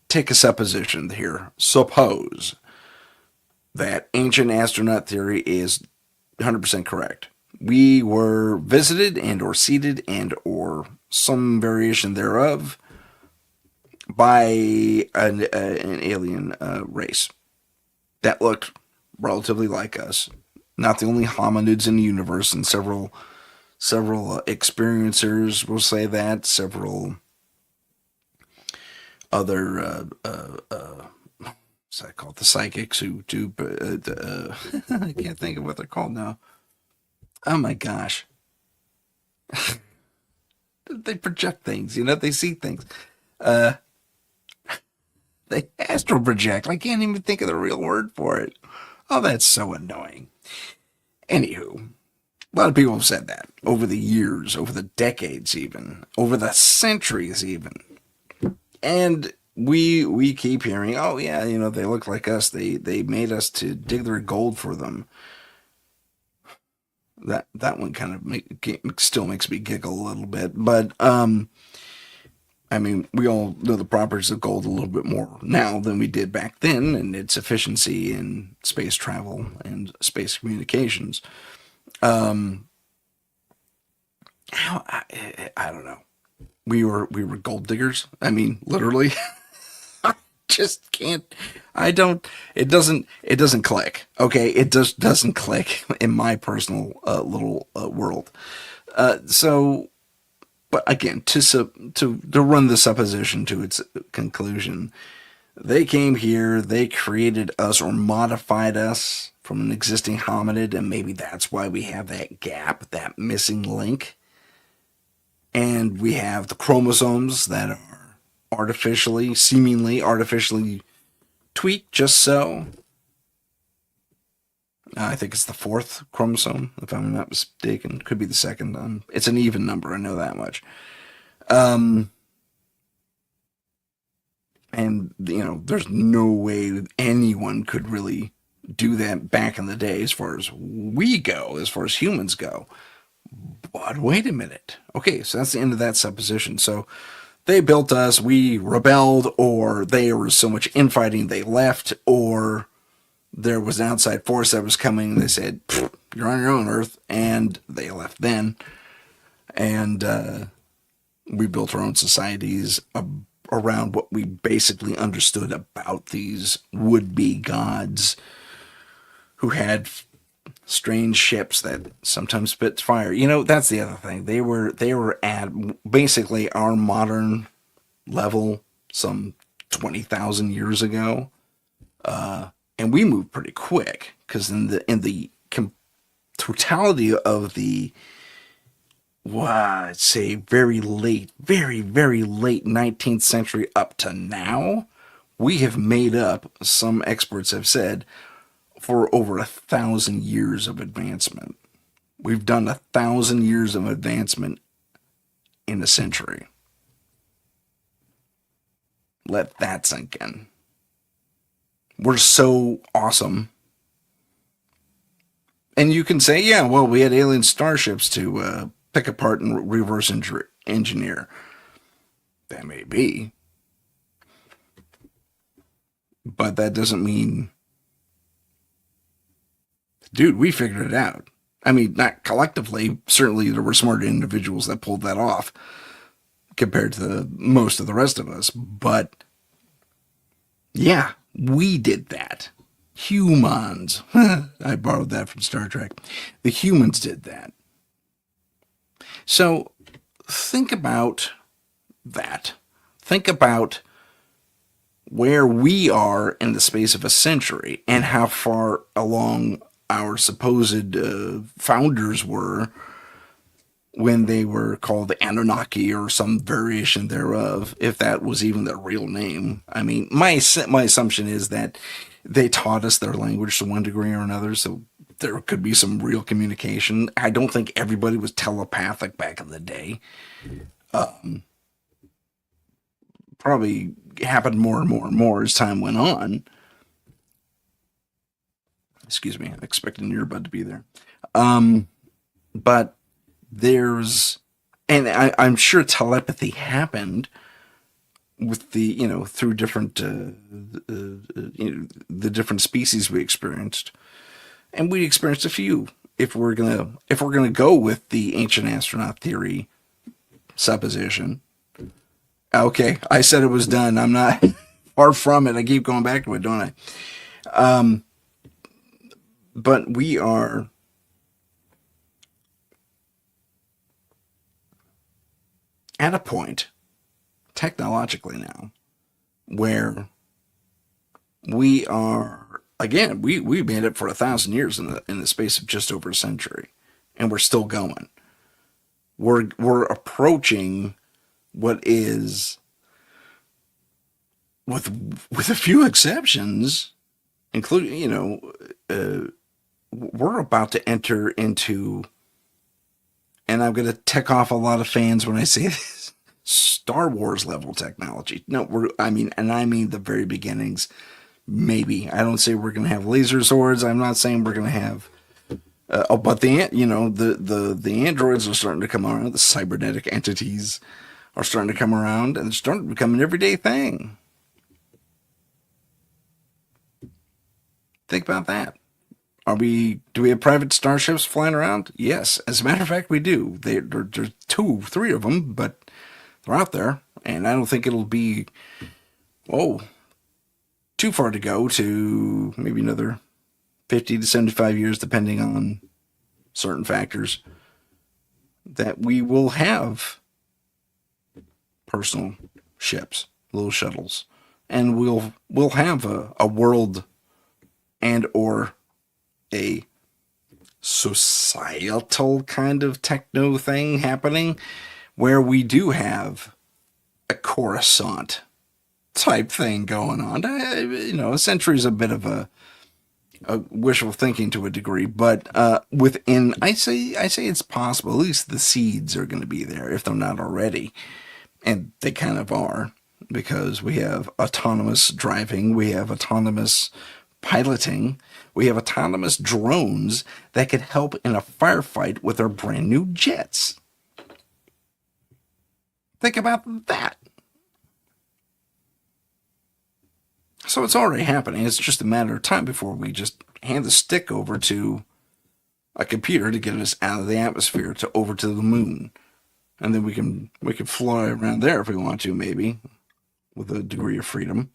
take a supposition here. Suppose that ancient astronaut theory is 100% correct. We were visited and or seeded and or some variation thereof by an alien race that looked relatively like us. Not the only hominids in the universe, and several experiencers will say that. Several other what's that called? The psychics who do. I can't think of what they're called now. Oh my gosh. They project things, they see things. They astral project. I can't even think of the real word for it. Oh, that's so annoying. Anywho, a lot of people have said that over the years, over the decades even, over the centuries even. And we keep hearing, oh yeah, they look like us. They made us to dig their gold for them. That one kind of still makes me giggle a little bit, but I mean, we all know the properties of gold a little bit more now than we did back then, and its efficiency in space travel and space communications. I don't know. We were gold diggers. I mean, literally. I just can't. I don't. It doesn't click. Okay, it just doesn't click in my personal little world. So. But again, to run the supposition to its conclusion, they came here, they created us or modified us from an existing hominid, and maybe that's why we have that gap, that missing link. And we have the chromosomes that are seemingly artificially tweaked just so. I think it's the 4th chromosome, if I'm not mistaken. Could be the 2nd. It's an even number, I know that much. And, there's no way anyone could really do that back in the day as far as we go, as far as humans go. But wait a minute. Okay, so that's the end of that supposition. So they built us, we rebelled, or there was so much infighting they left, or there was an outside force that was coming. They said, you're on your own, Earth. And they left then. And we built our own societies around what we basically understood about these would-be gods who had strange ships that sometimes spit fire. You know, that's the other thing. They were at basically our modern level some 20,000 years ago, and we moved pretty quick because in the totality of the I'd say very late 19th century up to now, we have made up, some experts have said, for over 1,000 years of advancement. We've done 1,000 years of advancement in a century. Let that sink in. We're so awesome. And you can say, yeah, well, we had alien starships to pick apart and reverse engineer. That may be. But that doesn't mean, dude, we figured it out. I mean, not collectively. Certainly there were smarter individuals that pulled that off compared to most of the rest of us. But yeah, we did that. Humans. I borrowed that from Star Trek. The humans did that. So think about that. Think about where we are in the space of a century and how far along our supposed founders were when they were called the Anunnaki or some variation thereof, if that was even their real name. I mean, my assumption is that they taught us their language to one degree or another, so there could be some real communication. I don't think everybody was telepathic back in the day. Probably happened more and more and more as time went on. Excuse me, I expected an earbud to be there. But there's, and I'm sure telepathy happened with the, through different, the different species we experienced, and we experienced a few. If we're gonna go with the ancient astronaut theory supposition, okay, I said it was done. I'm not far from it. I keep going back to it, don't I? But we are at a point technologically now where we are, again, we made it for 1,000 years in the space of just over a century, and we're still going. We're approaching what is, with a few exceptions, including, we're about to enter into, and I'm going to tick off a lot of fans when I say this, Star Wars level technology. No, I mean the very beginnings. Maybe. I don't say we're going to have laser swords. I'm not saying we're going to have, but the androids are starting to come around. The cybernetic entities are starting to come around, and it's starting to become an everyday thing. Think about that. Do we have private starships flying around? Yes. As a matter of fact, we do. There's 2, 3 of them, but they're out there. And I don't think it'll be, too far to go to maybe another 50 to 75 years, depending on certain factors, that we will have personal ships, little shuttles. And we'll have a world and or a societal kind of techno thing happening where we do have a Coruscant type thing going on. A century is a bit of a wishful thinking to a degree, but within, I say it's possible. At least the seeds are going to be there if they're not already, and they kind of are, because we have autonomous driving, we have autonomous piloting, we have autonomous drones that could help in a firefight with our brand new jets. Think about that. So it's already happening. It's just a matter of time before we just hand the stick over to a computer to get us out of the atmosphere over to the moon. And then we can fly around there if we want to, maybe, with a degree of freedom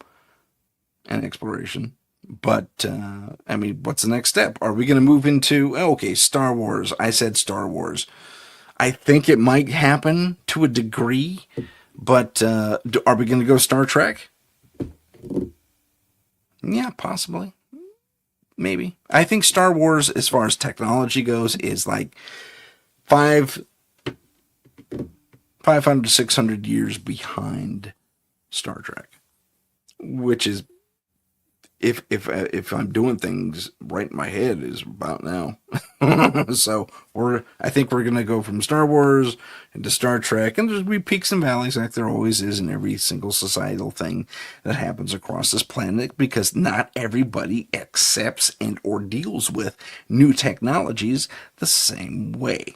and exploration. But, I mean, what's the next step? Are we going to move into, okay, Star Wars? I said Star Wars. I think it might happen to a degree, but are we going to go Star Trek? Yeah, possibly. Maybe. I think Star Wars, as far as technology goes, is like 500 to 600 years behind Star Trek, which is, if I'm doing things right in my head, is about now. So I think we're gonna go from Star Wars into Star Trek, and there's be peaks and valleys like there always is in every single societal thing that happens across this planet, because not everybody accepts and or deals with new technologies the same way.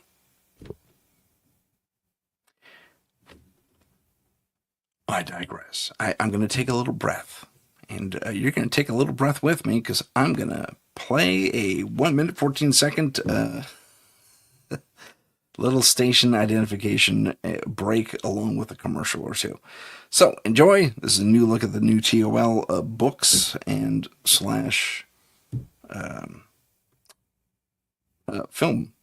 I digress. I'm going to take a little breath. And you're going to take a little breath with me, because I'm going to play a 1 minute, 14 second little station identification break along with a commercial or two. So enjoy. This is a new look at the new TOL books and slash film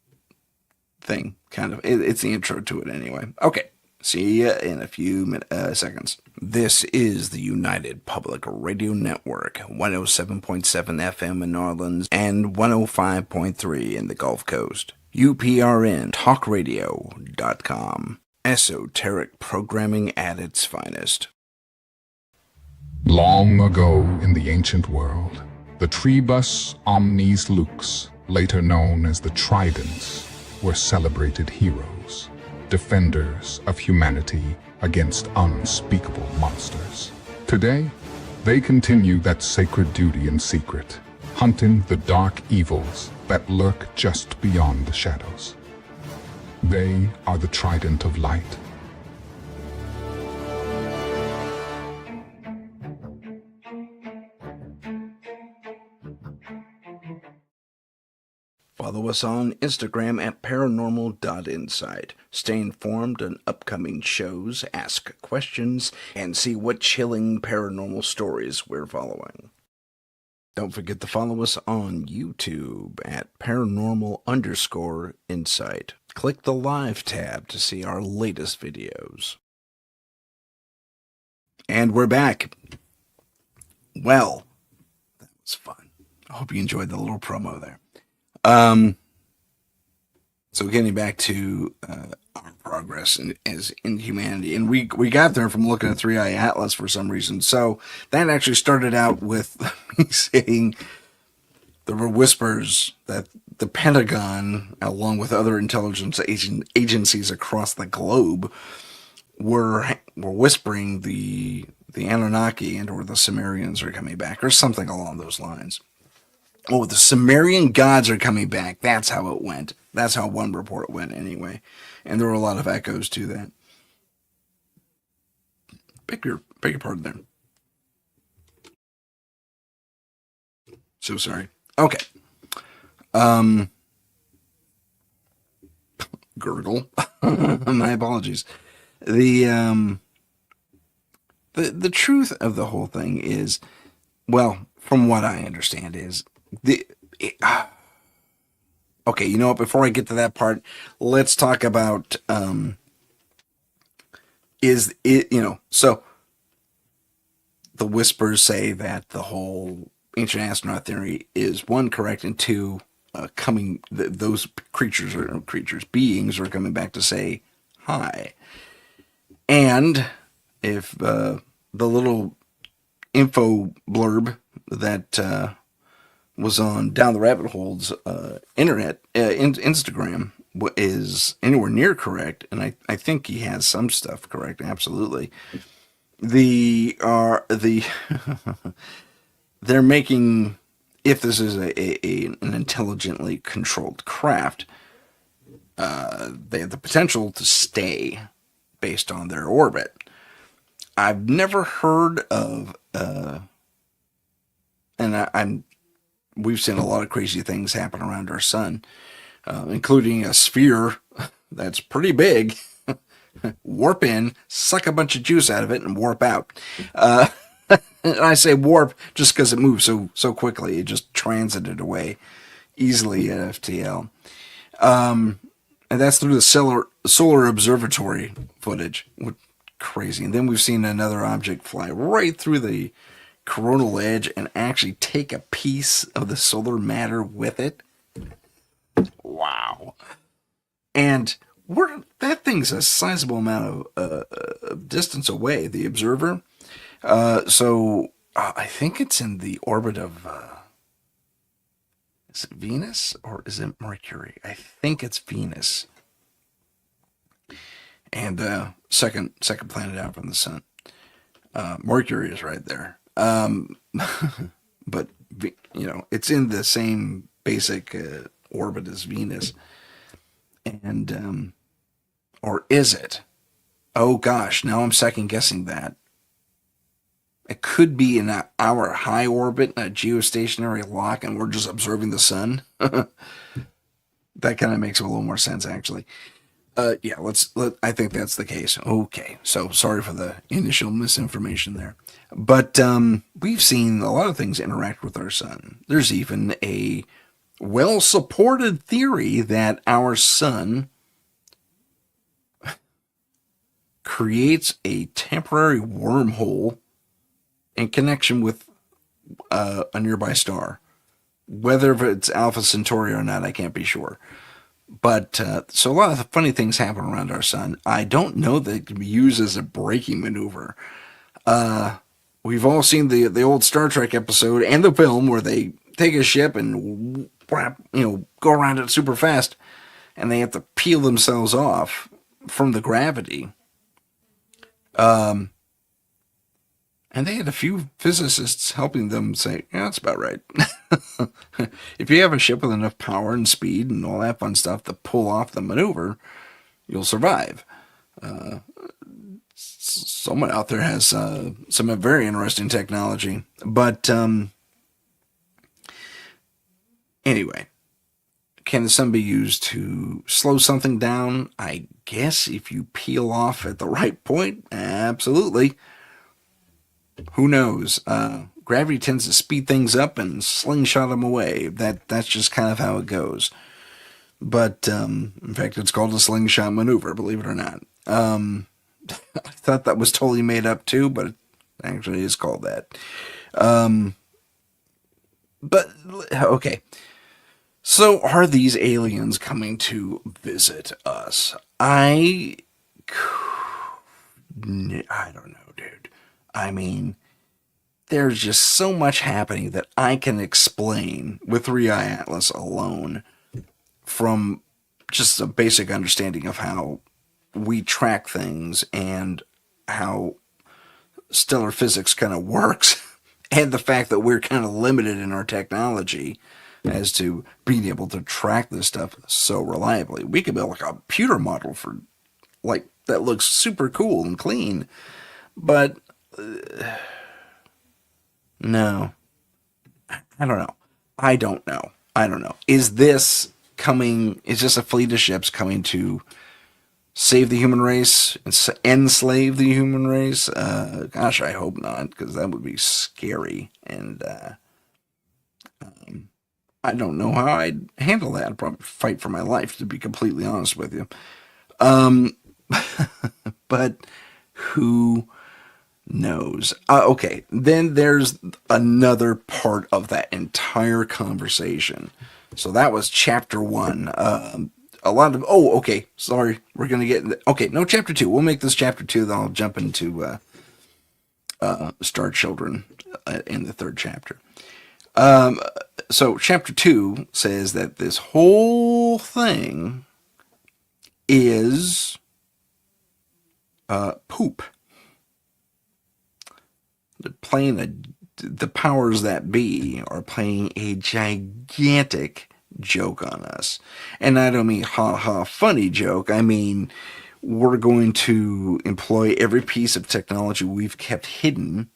thing, kind of. It's the intro to it anyway. Okay. See ya in a few seconds. This is the United Public Radio Network, 107.7 FM in New Orleans and 105.3 in the Gulf Coast. UPRN talkradio.com. Esoteric programming at its finest. Long ago in the ancient world, the Tribus Omnis Lux, later known as the Tridents, were celebrated heroes, defenders of humanity against unspeakable monsters. Today, they continue that sacred duty in secret, hunting the dark evils that lurk just beyond the shadows. They are the Trident of Light. Follow us on Instagram at paranormal.insight. Stay informed on upcoming shows, ask questions, and see what chilling paranormal stories we're following. Don't forget to follow us on YouTube at paranormal_insight. Click the live tab to see our latest videos. And we're back. Well, that was fun. I hope you enjoyed the little promo there. So getting back to our progress in humanity, and we got there from looking at 3i Atlas for some reason. So that actually started out with me saying there were whispers that the Pentagon, along with other intelligence agencies across the globe, were whispering the Anunnaki and or the Sumerians are coming back, or something along those lines. Oh, the Sumerian gods are coming back. That's how it went. That's how one report went anyway. And there were a lot of echoes to that. Beg your pardon there. So sorry. Okay. Gurgle. My apologies. The truth of the whole thing is, well, from what I understand is, okay, you know what? Before I get to that part, let's talk about so the whispers say that the whole ancient astronaut theory is, one, correct, and two, those beings are coming back to say hi. And if the little info blurb that was on Down the Rabbit Hole's Instagram is anywhere near correct, and I think he has some stuff correct, absolutely. They're making, if this is an intelligently controlled craft, they have the potential to stay based on their orbit. I've never heard of, we've seen a lot of crazy things happen around our sun, including a sphere that's pretty big, warp in, suck a bunch of juice out of it, and warp out. And I say warp just because it moves so quickly. It just transited away easily at FTL. And that's through the solar observatory footage. Crazy. And then we've seen another object fly right through the coronal edge and actually take a piece of the solar matter with it. Wow. And that thing's a sizable amount of distance away, the observer. So I think it's in the orbit of, is it Venus or is it Mercury? I think it's Venus. And second planet out from the sun. Mercury is right there. But, it's in the same basic orbit as Venus. And, or is it? Oh gosh, now I'm second guessing that. It could be in our high orbit, a geostationary lock, and we're just observing the sun. That kind of makes a little more sense, actually. Yeah, I think that's the case. Okay, so sorry for the initial misinformation there. But we've seen a lot of things interact with our sun. There's even a well-supported theory that our sun creates a temporary wormhole in connection with a nearby star. Whether it's Alpha Centauri or not, I can't be sure. But, so a lot of funny things happen around our sun. I don't know that it can be used as a braking maneuver. We've all seen the old Star Trek episode and the film where they take a ship and, go around it super fast, and they have to peel themselves off from the gravity. And they had a few physicists helping them say, yeah, that's about right. If you have a ship with enough power and speed and all that fun stuff to pull off the maneuver, you'll survive. Someone out there has some very interesting technology. But anyway, can the sun be used to slow something down? I guess if you peel off at the right point, absolutely. Who knows? Gravity tends to speed things up and slingshot them away. That's just kind of how it goes. But, in fact, it's called a slingshot maneuver, believe it or not. I thought that was totally made up too, but it actually is called that. But, okay. So, are these aliens coming to visit us? I don't know, dude. I mean, there's just so much happening that I can explain with 3i Atlas alone from just a basic understanding of how we track things and how stellar physics kind of works, and the fact that we're kind of limited in our technology as to being able to track this stuff so reliably. We could build a computer model for, that looks super cool and clean, but no. I don't know. Is this a fleet of ships coming to save the human race, enslave the human race? Gosh, I hope not, because that would be scary. And I don't know how I'd handle that. I'd probably fight for my life, to be completely honest with you. But who knows? Okay, then there's another part of that entire conversation. So that was chapter 1. Sorry, we're gonna get no, chapter 2. We'll make this chapter 2, then I'll jump into Star Children in the 3rd chapter. So chapter 2 says that this whole thing is poop. The powers that be are playing a gigantic joke on us. And I don't mean funny joke. I mean, we're going to employ every piece of technology we've kept hidden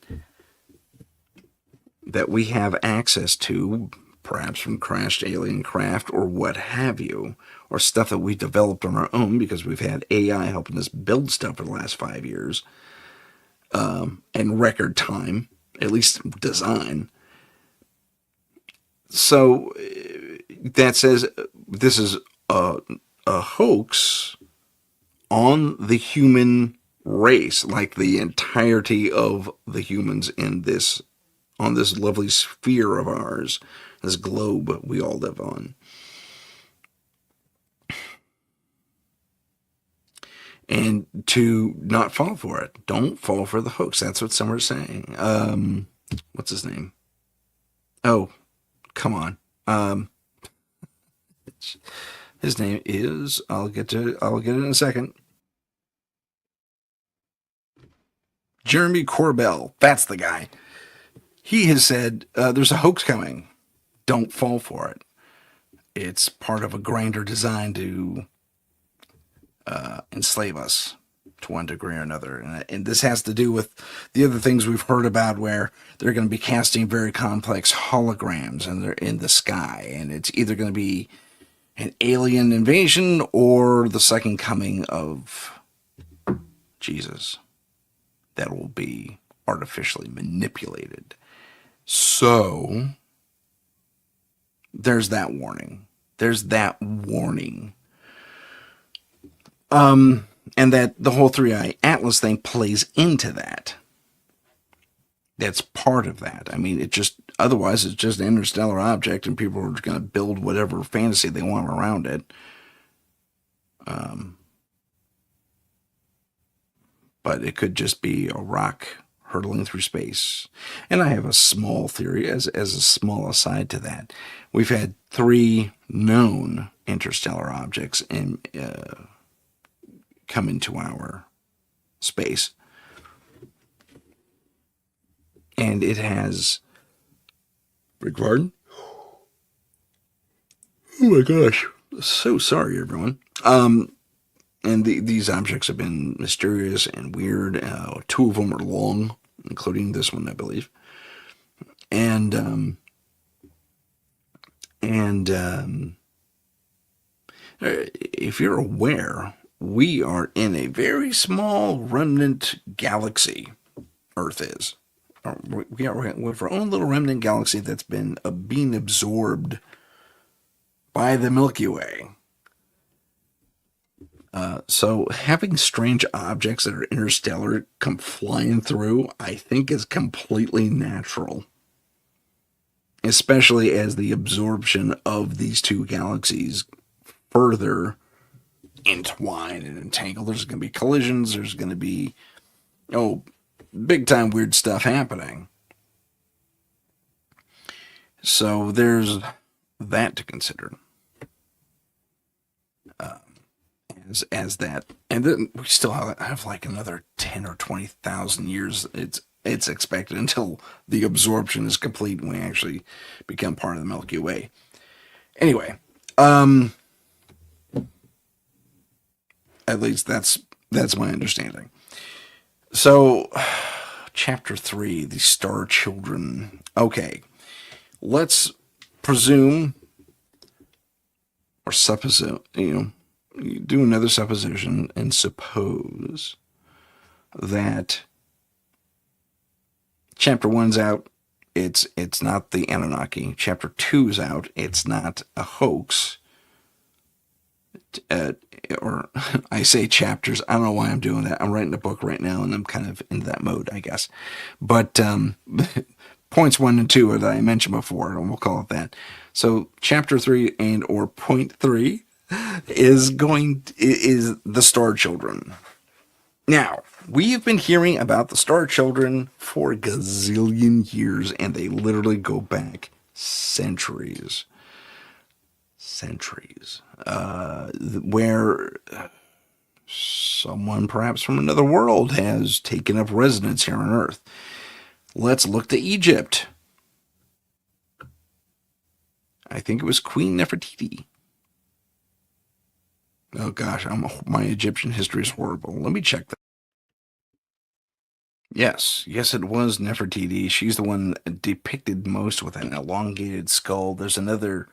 that we have access to, perhaps from crashed alien craft or what have you, or stuff that we developed on our own because we've had AI helping us build stuff for the last 5 years, in record time. at least design. So that says this is a hoax on the human race, like the entirety of the humans on this lovely sphere of ours, this globe we all live on. And to not fall for it. Don't fall for the hoax. That's what some are saying. What's his name? Oh, come on. His name is, I'll get it in a second. Jeremy Corbell. That's the guy. He has said, there's a hoax coming. Don't fall for it. It's part of a grander design to enslave us to one degree or another. And this has to do with the other things we've heard about where they're going to be casting very complex holograms and they're in the sky. And it's either going to be an alien invasion or the second coming of Jesus that will be artificially manipulated. So there's that warning. And that the whole 3-eye atlas thing plays into that. That's part of that. I mean, otherwise it's just an interstellar object and people are going to build whatever fantasy they want around it. But it could just be a rock hurtling through space. And I have a small theory as a small aside to that. We've had 3 known interstellar objects come into our space. And it has... Beg pardon? Oh my gosh. So sorry, everyone. And these objects have been mysterious and weird. 2 of them are long, including this one, I believe. And if you're aware, we are in a very small remnant galaxy. Earth is. We have our own little remnant galaxy that's been being absorbed by the Milky Way. So having strange objects that are interstellar come flying through, I think is completely natural. Especially as the absorption of these 2 galaxies further entwine and entangle. There's going to be collisions. There's going to be, big time weird stuff happening. So there's that to consider. As that, and then we still have like another 10 or 20,000 years. It's expected until the absorption is complete and we actually become part of the Milky Way. Anyway, at least that's my understanding. So, chapter 3, the Star Children. Okay, let's presume or suppose, do another supposition and suppose that chapter 1's out, it's not the Anunnaki. Chapter 2's out, it's not a hoax. Or I say chapters, I don't know why I'm doing that. I'm writing a book right now and I'm kind of in that mode, I guess. But points 1 and 2 are that I mentioned before, and we'll call it that. So chapter 3 and or point 3 is the Star Children. Now, we have been hearing about the Star Children for a gazillion years, and they literally go back centuries. Where someone perhaps from another world has taken up residence here on Earth. Let's look to Egypt. I think it was Queen Nefertiti. Oh gosh, my Egyptian history is horrible. Let me check that. Yes, it was Nefertiti. She's the one depicted most with an elongated skull. There's another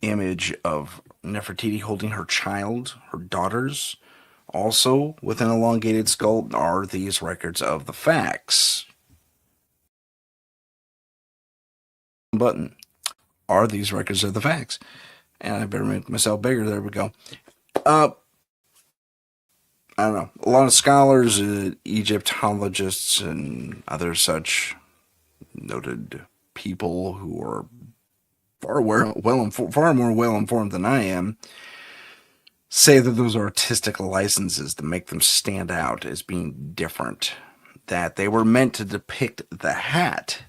image of Nefertiti holding her child, her daughters, also with an elongated skull. Are these records of the facts? button. Are these records of the facts? And I better make myself bigger. There we go. I don't know. A lot of scholars, Egyptologists, and other such noted people who are far more well informed than I am, say that those are artistic licenses to make them stand out as being different. That they were meant to depict the hat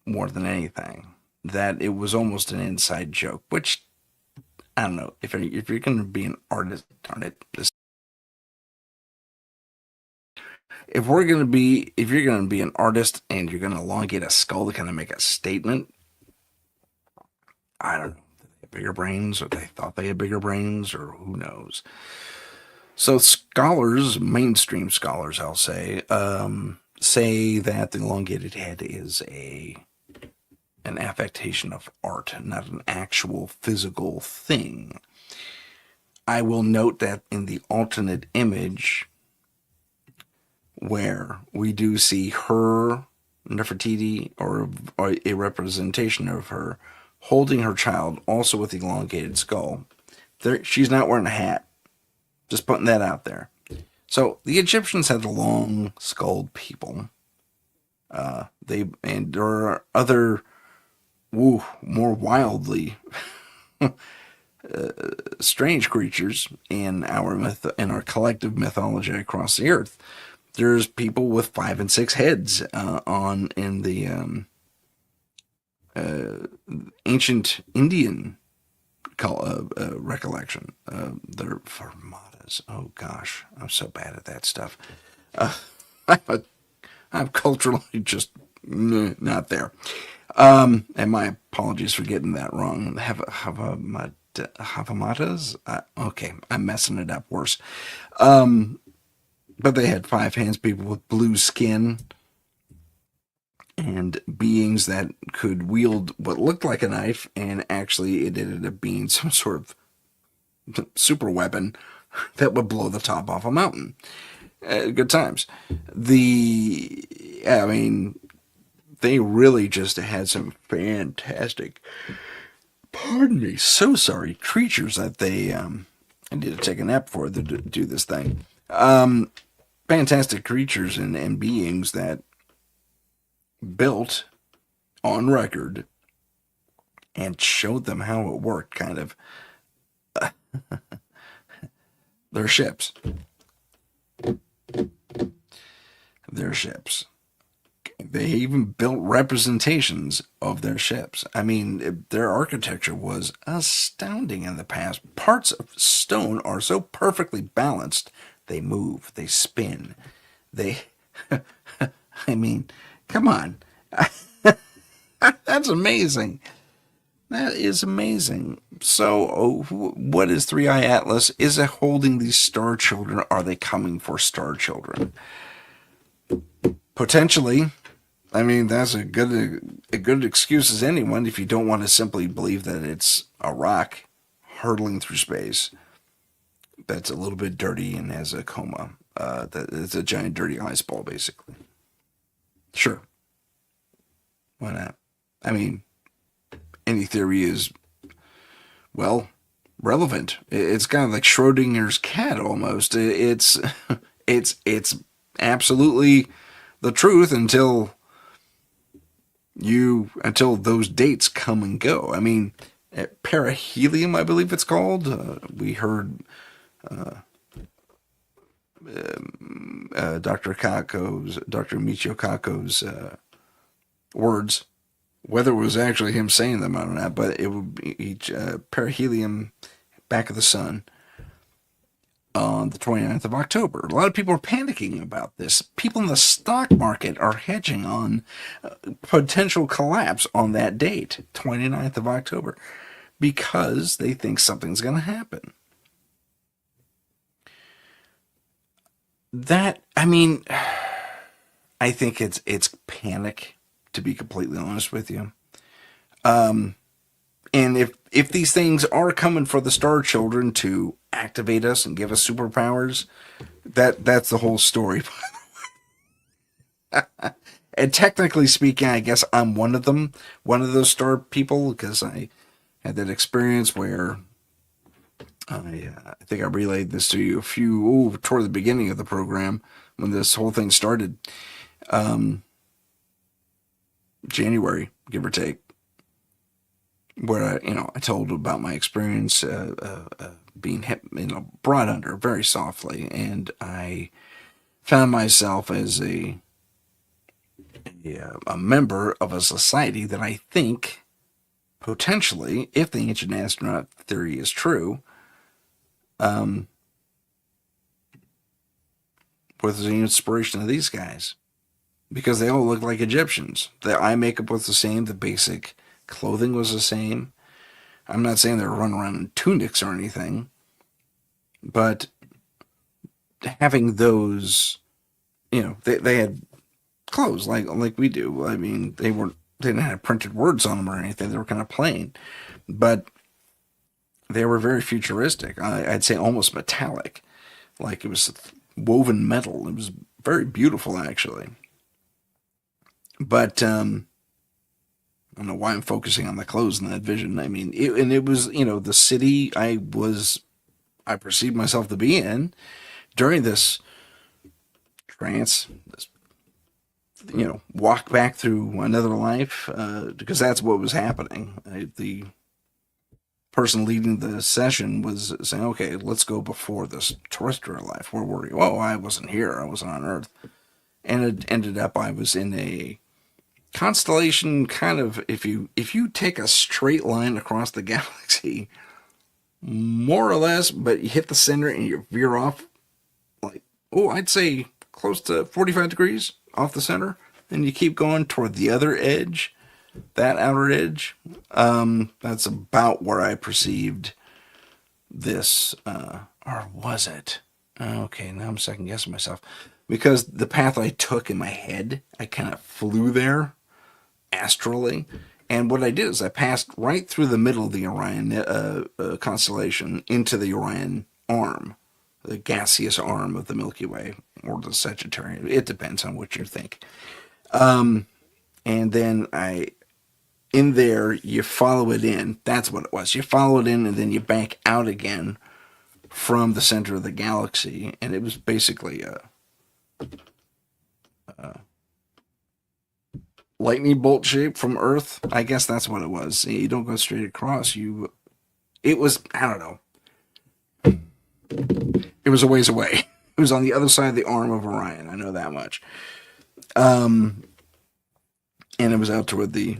more than anything. That it was almost an inside joke, which I don't know. If you're going to be an artist, darn it, if you're going to be an artist and you're going to elongate a skull to kind of make a statement, I don't know. Did they have bigger brains, or they thought they had bigger brains, or who knows? So scholars, mainstream scholars, I'll say, say that the elongated head is an affectation of art, not an actual physical thing. I will note that in the alternate image, where we do see her, Nefertiti, or a representation of her, holding her child, also with elongated skull, she's not wearing a hat. Just putting that out there. So the Egyptians had long-skulled people. There are other more wildly strange creatures in our collective mythology across the earth. There's people with 5 and 6 heads in the ancient Indian recollection. They're formatas. Oh gosh, I'm so bad at that stuff. I'm culturally just not there. And my apologies for getting that wrong. Havamatas? Okay, I'm messing it up worse. But they had 5 hands, people with blue skin, and beings that could wield what looked like a knife, and actually it ended up being some sort of super weapon that would blow the top off a mountain. Good times. They really just had some fantastic, pardon me, so sorry, creatures that they, I need to take a nap before they do this thing. Fantastic creatures and beings that built on record and showed them how it worked, kind of, their ships. They even built representations of their ships. I mean, their architecture was astounding in the past. Parts of stone are so perfectly balanced. They move, they spin, I mean, come on. That's amazing. That is amazing. So, what is Three Eye Atlas? Is it holding these star children? Are they coming for star children? Potentially. I mean, that's a good excuse as anyone if you don't want to simply believe that it's a rock hurtling through space that's a little bit dirty and has a coma. That it's a giant dirty ice ball, basically. Sure. Why not? I mean, any theory is, well, relevant. It's kind of like Schrodinger's cat almost. It's absolutely the truth until those dates come and go. I mean, perihelion, I believe it's called. We heard Dr. Michio Kako's words. Whether it was actually him saying them or not, but it would be perihelion, back of the sun, on the 29th of October. A lot of people are panicking about this. People in the stock market are hedging on potential collapse on that date, 29th of October, because they think something's going to happen. I think it's panic, to be completely honest with you. And if these things are coming for the Star Children to activate us and give us superpowers, that's the whole story, by the way. And technically speaking, I guess I'm one of them, one of those star people, because I had that experience where I think I relayed this to you toward the beginning of the program when this whole thing started, January, give or take, where I told about my experience being hit, brought under very softly, and I found myself as a member of a society that I think potentially, if the ancient astronaut theory is true, was the inspiration of these guys, because they all look like Egyptians. The eye makeup was the same, the basic clothing was the same. I'm not saying they were running around in tunics or anything, but having those, they had clothes like we do. I mean, they didn't have printed words on them or anything. They were kind of plain, but they were very futuristic. I'd say almost metallic, like it was woven metal. It was very beautiful, actually. But I don't know why I'm focusing on the clothes and that vision. I mean, it was, the city I perceived myself to be in during this trance, this, walk back through another life, because that's what was happening. The person leading the session was saying, okay, let's go before this terrestrial life. Where were you? Oh, I wasn't here. I wasn't on Earth. And it ended up I was in a constellation, kind of, if you take a straight line across the galaxy, more or less, but you hit the center and you veer off, like, I'd say close to 45 degrees off the center. Then you keep going toward the other edge, that outer edge. That's about where I perceived this, or was it? Okay, now I'm second guessing myself, because the path I took in my head, I kind of flew there astrally. And what I did is I passed right through the middle of the Orion constellation into the Orion arm, the gaseous arm of the Milky Way, or the Sagittarius. It depends on what you think. And then in there, you follow it in. That's what it was. You follow it in, and then you back out again from the center of the galaxy. And it was basically a lightning bolt shape from Earth. I guess that's what it was. You don't go straight across. It was, I don't know. It was a ways away. It was on the other side of the arm of Orion. I know that much. And it was out toward the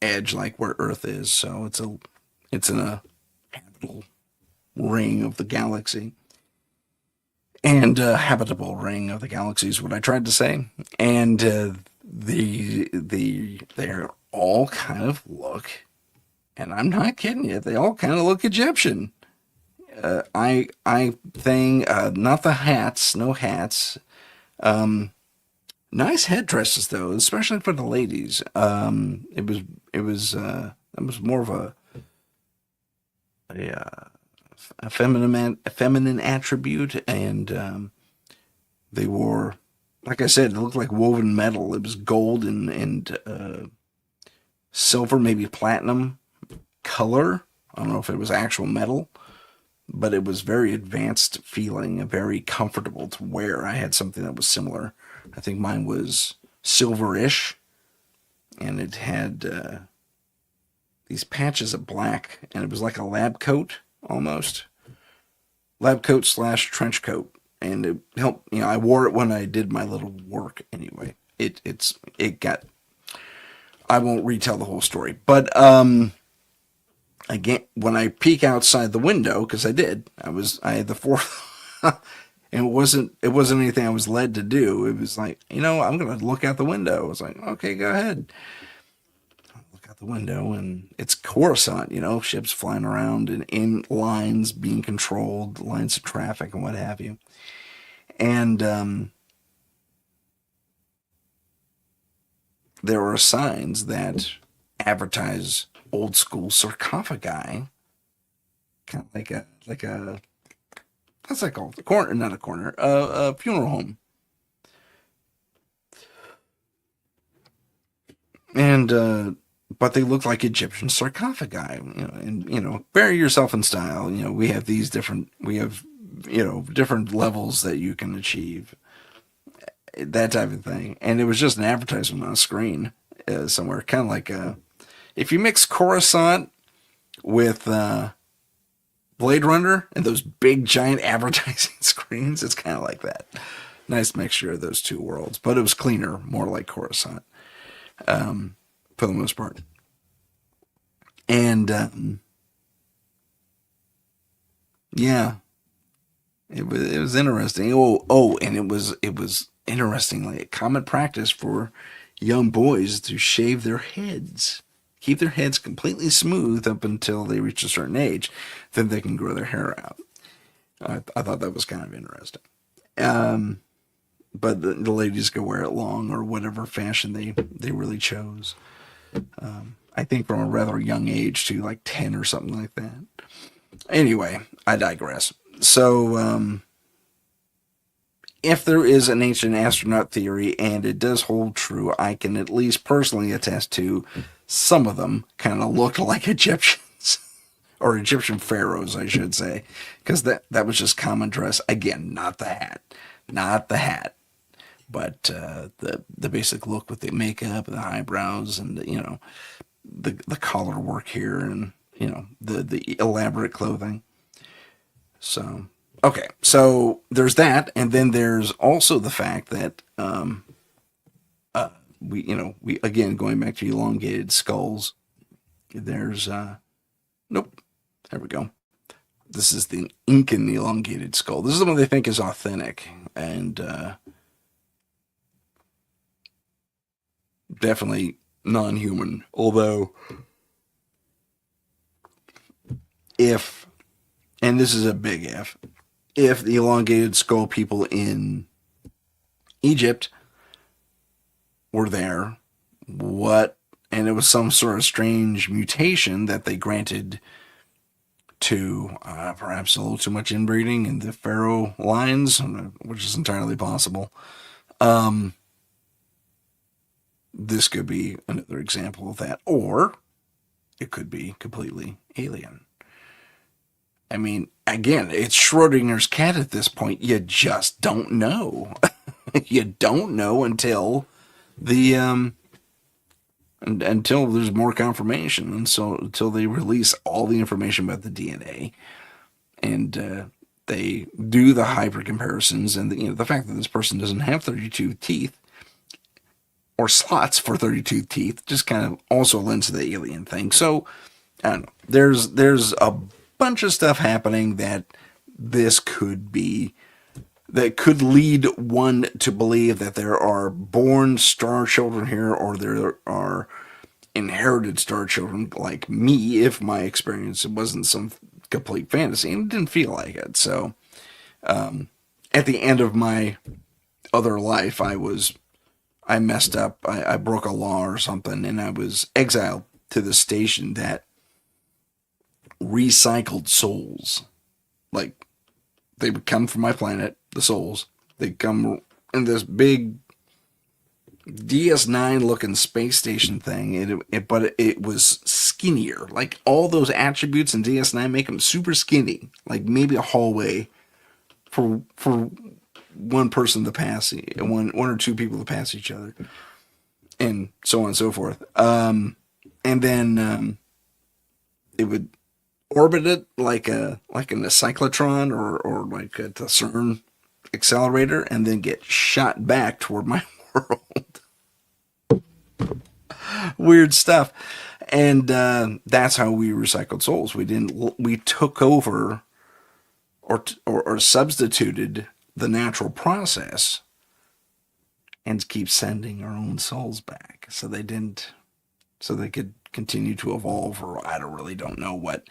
edge, like where Earth is. So it's in a habitable ring of the galaxy. And habitable ring of the galaxy is what I tried to say. And they all kind of look, and I'm not kidding you, they all kind of look Egyptian. I think not the hats, no hats. Nice headdresses though, especially for the ladies. It was more of a feminine attribute, and they wore, like I said, it looked like woven metal. It was gold and silver, maybe platinum color. I don't know if it was actual metal, but it was very advanced feeling and very comfortable to wear. I had something that was similar. I think mine was silverish, and it had these patches of black, and it was like a lab coat almost. Lab coat / trench coat. And it helped, I wore it when I did my little work anyway. It got, I won't retell the whole story, but again, when I peek outside the window, because I had the fourth, and it wasn't anything I was led to do. It was like, I'm going to look out the window. I was like, okay, go ahead. I look out the window, and it's Coruscant, ships flying around and in lines being controlled, lines of traffic and what have you. And there are signs that advertise old school sarcophagi, kind of like a what's that called? A corner, not a corner, a funeral home. and but they look like Egyptian sarcophagi, and bury yourself in style. We have different levels that you can achieve, that type of thing. And it was just an advertisement on a screen somewhere, kind of like if you mix Coruscant with Blade Runner and those big giant advertising screens, it's kind of like that. Nice mixture of those two worlds, but it was cleaner, more like Coruscant, for the most part. And yeah, it was interesting. And it was interestingly a common practice for young boys to shave their heads, keep their heads completely smooth up until they reach a certain age, then they can grow their hair out. I thought that was kind of interesting. But the ladies could wear it long or whatever fashion they really chose. I think from a rather young age to like 10 or something like that. Anyway, I digress. So, if there is an ancient astronaut theory, and it does hold true, I can at least personally attest to some of them kind of looked like Egyptians, or Egyptian pharaohs, I should say, because that was just common dress. Again, not the hat, but the basic look with the makeup, the eyebrows, and the collar work here, and the elaborate clothing. So, okay, so there's that, and then there's also the fact that we again, going back to elongated skulls. There's nope, there we go. This is the Incan elongated skull. This is the one they think is authentic, and definitely non-human. Although, and this is a big if the elongated skull people in Egypt were there, and it was some sort of strange mutation that they granted to perhaps a little too much inbreeding in the pharaoh lines, which is entirely possible. This could be another example of that, or it could be completely alien. I mean, again, it's Schrodinger's cat at this point. You just don't know. You don't know until until there's more confirmation, and so until they release all the information about the DNA, and they do the hyper comparisons, and the fact that this person doesn't have 32 teeth or slots for 32 teeth just kind of also lends to the alien thing. So I don't know. There's a bunch of stuff happening that could lead one to believe that there are born star children here, or there are inherited star children like me, if my experience wasn't some complete fantasy, and it didn't feel like it. So at the end of my other life, I messed up. I broke a law or something, and I was exiled to the station that recycled souls. Like, they would come from my planet, the souls. They'd come in this big DS9 looking space station thing, but it was skinnier. Like, all those attributes in DS9 make them super skinny. Like, maybe a hallway for one person to pass, one or two people to pass each other, and so on and so forth. And then it would orbit it like in a cyclotron or like a CERN accelerator, and then get shot back toward my world. Weird stuff. And that's how we recycled souls. We took over or substituted the natural process and keep sending our own souls back. So they could continue to evolve, or I don't know what.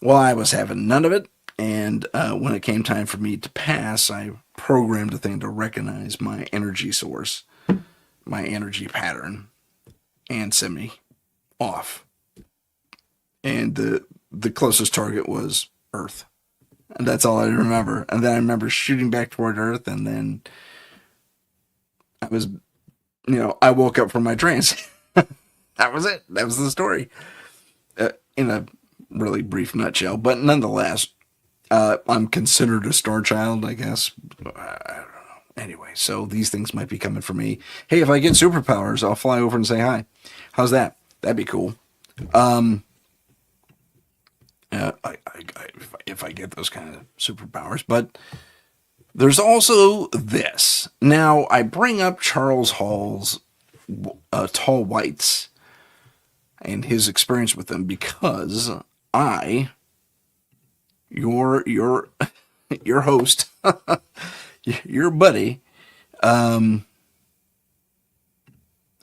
Well, I was having none of it, and when it came time for me to pass, I programmed the thing to recognize my energy source, my energy pattern, and send me off. And the closest target was Earth. And that's all I remember. And then I remember shooting back toward Earth, and then I woke up from my trance. That was it. That was the story. In a really brief nutshell, but nonetheless, I'm considered a star child, I guess. I don't know. Anyway, so these things might be coming for me. Hey, if I get superpowers, I'll fly over and say hi. How's that? That'd be cool. If I get those kind of superpowers, but there's also this. Now, I bring up Charles Hall's Tall Whites and his experience with them because your your host, your buddy, here,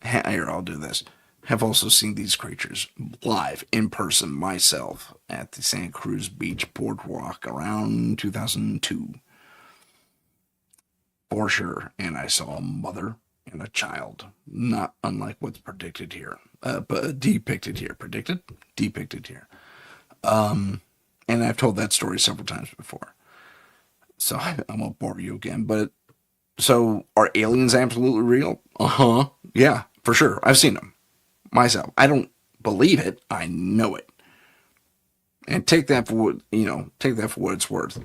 I'll do this, have also seen these creatures live in person myself at the Santa Cruz Beach Boardwalk around 2002. For sure. And I saw a mother and a child, not unlike what's predicted here, but depicted here. Predicted? Depicted here. And I've told that story several times before. So I won't bore you again. But so are aliens absolutely real? Uh-huh. Yeah, for sure. I've seen them myself. I don't believe it. I know it. And take that for what, take that for what it's worth.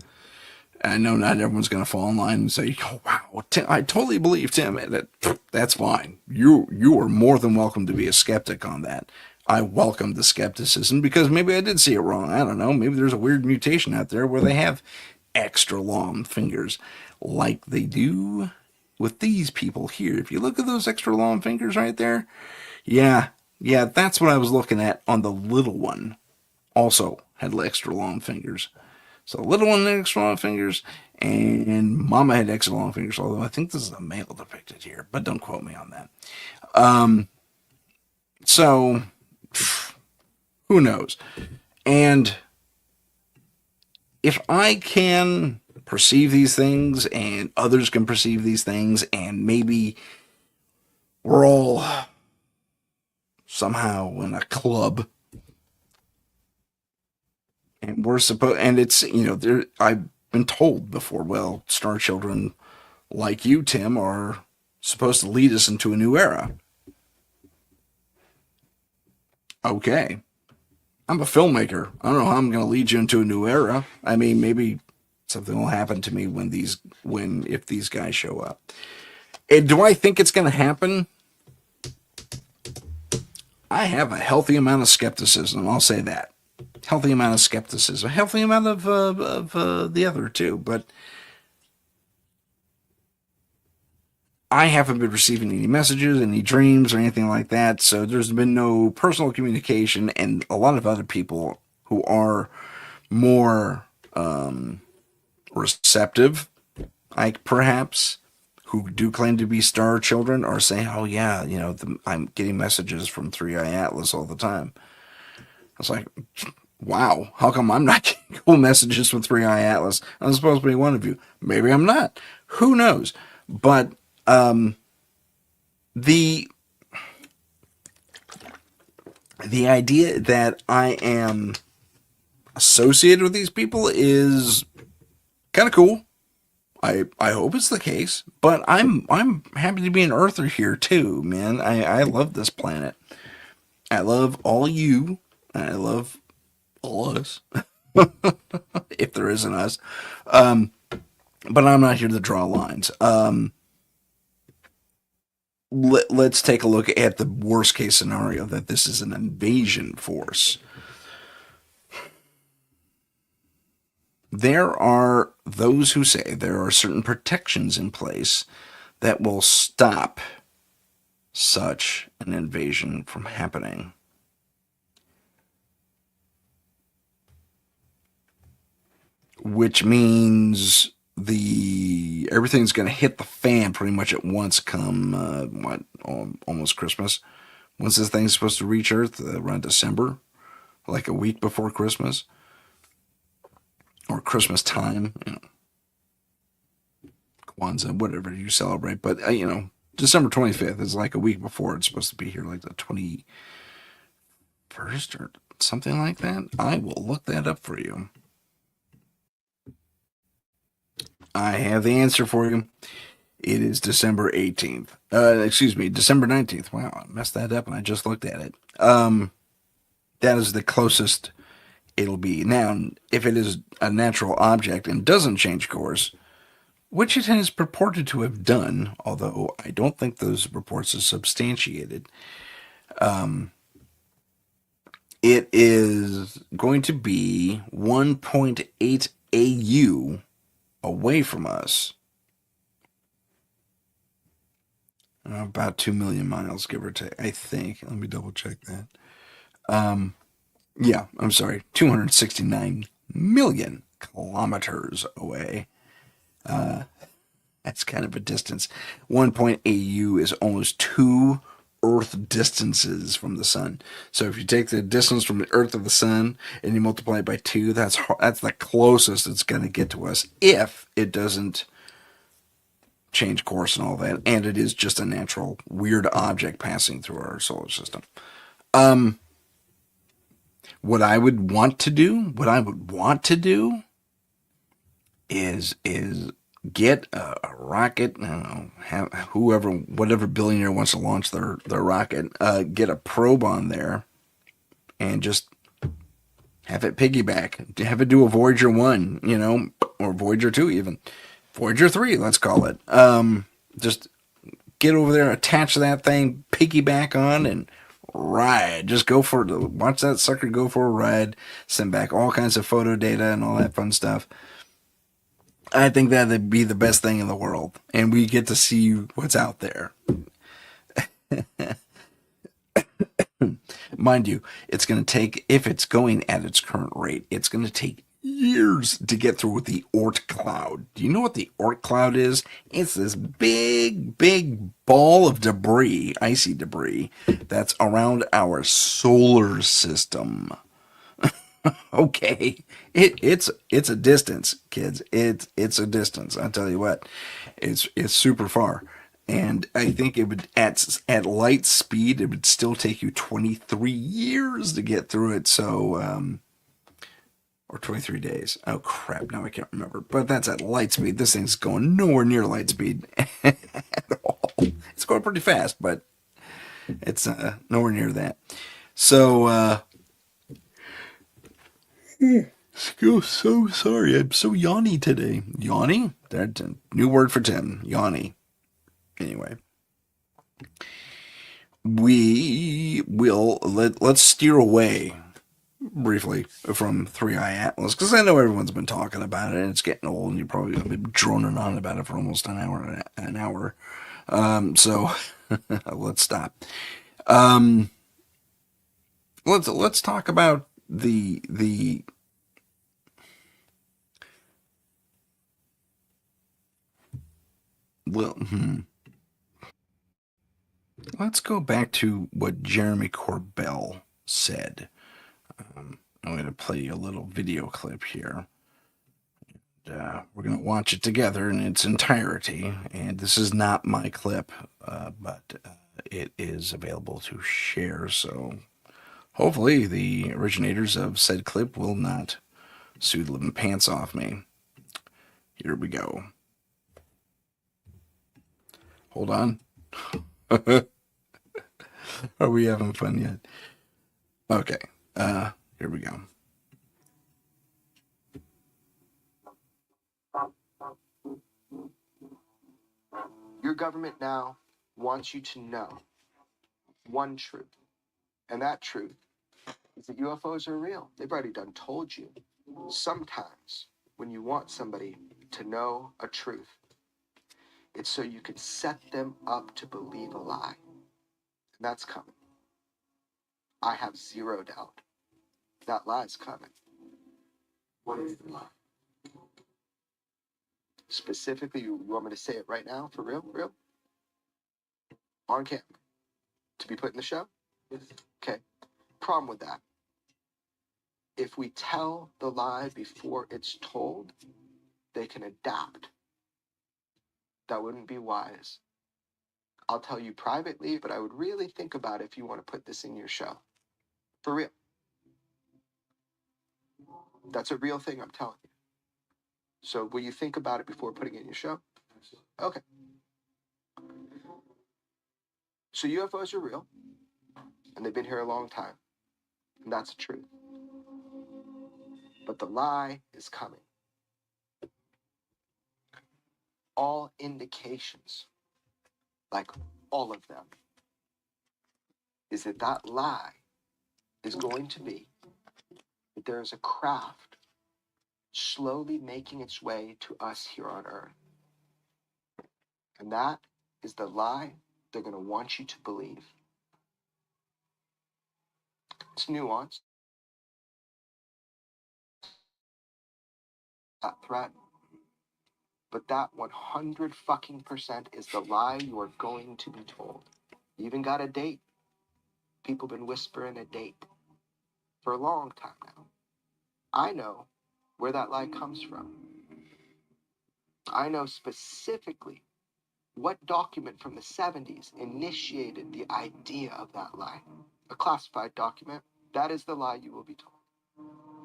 I know not everyone's going to fall in line and say, "Oh wow, Tim, I totally believe Tim." That's fine. You are more than welcome to be a skeptic on that. I welcome the skepticism because maybe I did see it wrong. I don't know. Maybe there's a weird mutation out there where they have extra long fingers, like they do with these people here. If you look at those extra long fingers right there, yeah, that's what I was looking at on the little one. Also had extra long fingers. So the little one had extra long fingers, and Mama had extra long fingers, although I think this is a male depicted here, but don't quote me on that. So, who knows? And if I can perceive these things, and others can perceive these things, and maybe we're all somehow in a club, and we're supposed, and it's, I've been told before, well, star children like you, Tim, are supposed to lead us into a new era. Okay. I'm a filmmaker. I don't know how I'm going to lead you into a new era. I mean, maybe something will happen to me if these guys show up. And do I think it's going to happen? I have a healthy amount of skepticism. I'll say that. Healthy amount of skepticism, healthy amount of the other too, but I haven't been receiving any messages, any dreams, or anything like that, so there's been no personal communication, and a lot of other people who are more receptive, perhaps, who do claim to be star children, are saying, oh yeah, I'm getting messages from 3i Atlas all the time. I was like, wow, how come I'm not getting cool messages from 3i Atlas? I'm supposed to be one of you. Maybe I'm not. Who knows? But the idea that I am associated with these people is kind of cool. I hope it's the case. But I'm happy to be an earther here too, man. I love this planet. I love all you. I love all us, if there isn't us. But I'm not here to draw lines. Let's take a look at the worst case scenario, that this is an invasion force. There are those who say there are certain protections in place that will stop such an invasion from happening. Which means everything's going to hit the fan pretty much at once come, almost Christmas. When's this thing supposed to reach Earth? Around December? Like a week before Christmas? Or Christmas time, Kwanzaa, whatever you celebrate. But, December 25th is like a week before. It's supposed to be here like the 21st or something like that. I will look that up for you. I have the answer for you. It is December 18th. Excuse me, December 19th. Wow, I messed that up and I just looked at it. That is the closest it'll be. Now, if it is a natural object and doesn't change course, which it has purported to have done, although I don't think those reports are substantiated, it is going to be 1.8 AU away from us. About 2 million miles, give or take, I think. Let me double check that. Yeah, I'm sorry, 269 million kilometers away. That's kind of a distance. 1 AU is almost two Earth distances from the sun. So if you take the distance from the Earth to the sun and you multiply it by two, that's the closest it's going to get to us if it doesn't change course and all that. And it is just a natural weird object passing through our solar system. What I would want to do is get a rocket. I don't know, whatever billionaire wants to launch their rocket, get a probe on there, and just have it piggyback. Have it do a Voyager 1, or Voyager 2 even, Voyager 3, let's call it. Just get over there, attach that thing, piggyback on, and ride. Just watch that sucker go for a ride. Send back all kinds of photo data and all that fun stuff. I think that'd be the best thing in the world, and we get to see what's out there. Mind you, it's going to take, if it's going at its current rate, it's going to take years to get through the Oort cloud. Do you know what the Oort cloud is? It's this big, big ball of debris, icy debris, that's around our solar system. Okay, it's a distance, kids. It's a distance. I tell you what, it's super far, and I think it would at light speed it would still take you 23 years to get through it. So, or 23 days. Oh crap! Now I can't remember. But that's at light speed. This thing's going nowhere near light speed at all. It's going pretty fast, but it's nowhere near that. So. Oh, so sorry. I'm so yawny today. Yawny? That's a new word for Tim. Yawny. Anyway. Let's steer away briefly from 3i Atlas, because I know everyone's been talking about it and it's getting old and you're probably going to be droning on about it for almost an hour. So let's stop. Let's talk about the well, let's go back to what Jeremy Corbell said. I'm going to play you a little video clip here. We're going to watch it together in its entirety. And this is not my clip, but it is available to share. So hopefully the originators of said clip will not sue the living pants off me. Here we go. Hold on. Are we having fun yet? Okay. Here we go. Your government now wants you to know one truth. And that truth is that UFOs are real. They've already done told you. Sometimes when you want somebody to know a truth, it's so you can set them up to believe a lie. And that's coming. I have zero doubt. That lie's coming. What is the lie? Specifically, you want me to say it right now? For real? Real? On camera. To be put in the show? Yes. Okay. Problem with that. If we tell the lie before it's told, they can adapt. That wouldn't be wise. I'll tell you privately, but I would really think about it if you want to put this in your show. For real. That's a real thing, I'm telling you. So will you think about it before putting it in your show? Okay. So UFOs are real, and they've been here a long time, and that's the truth. But the lie is coming. All indications, like all of them, is that that lie is going to be that there is a craft slowly making its way to us here on Earth. And that is the lie they're going to want you to believe. It's nuanced. That threat. But that 100 fucking % is the lie you are going to be told. You even got a date. People been whispering a date for a long time now. I know where that lie comes from. I know specifically what document from the 70s initiated the idea of that lie. A classified document. That is the lie you will be told.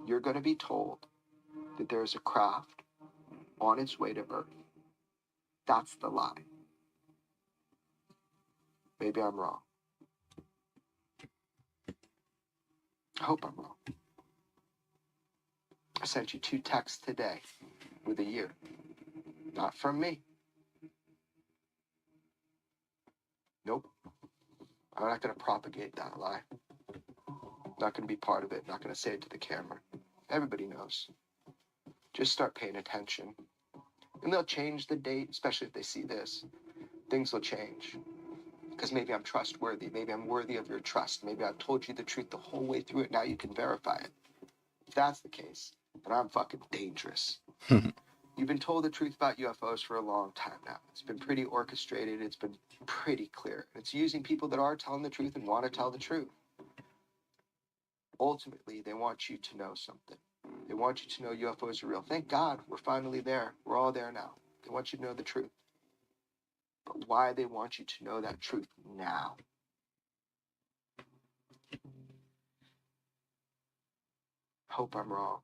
You're going to be told that there is a craft on its way to Earth. That's the lie. Maybe I'm wrong. I hope I'm wrong. I sent you 2 texts today with a year. Not from me. Nope. I'm not going to propagate that lie. Not going to be part of it. Not going to say it to the camera. Everybody knows. Just start paying attention. And they'll change the date, especially if they see this. Things will change. Because maybe I'm trustworthy. Maybe I'm worthy of your trust. Maybe I've told you the truth the whole way through it. Now you can verify it. If that's the case, then I'm fucking dangerous. You've been told the truth about UFOs for a long time now. It's been pretty orchestrated. It's been pretty clear. It's using people that are telling the truth and want to tell the truth. Ultimately, they want you to know something. They want you to know UFOs are real. Thank God we're finally there. We're all there now. They want you to know the truth. But why they want you to know that truth now? Hope I'm wrong,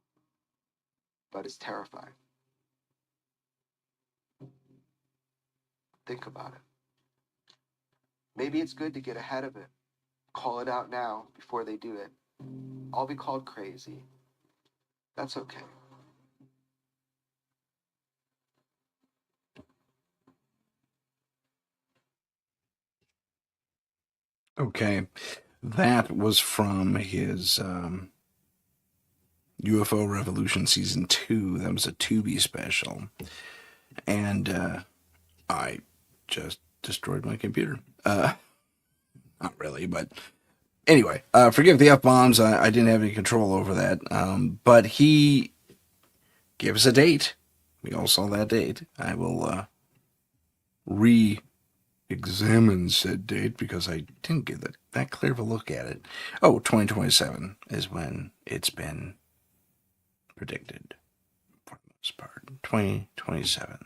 but it's terrifying. Think about it. Maybe it's good to get ahead of it. Call it out now before they do it. I'll be called crazy. That's okay. Okay. That was from his UFO Revolution Season 2. That was a Tubi special. And I just destroyed my computer. Not really, but anyway, forgive the F-bombs. I didn't have any control over that. But he gave us a date. We all saw that date. I will re-examine said date because I didn't get that clear of a look at it. Oh, 2027 is when it's been predicted for the most part. 2027.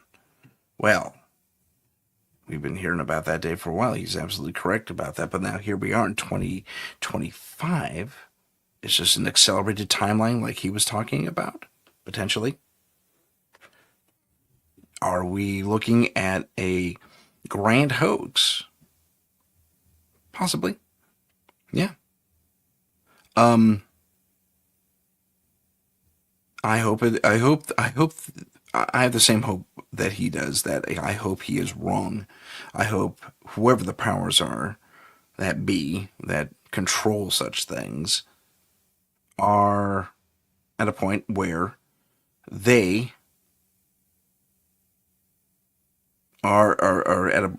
Well, we've been hearing about that day for a while. He's absolutely correct about that. But now here we are in 2025. It's just an accelerated timeline like he was talking about, potentially. Are we looking at a grand hoax? Possibly. Yeah. I hope I have the same hope that he does, that I hope he is wrong. I hope whoever the powers are that control such things are at a point where they are at a,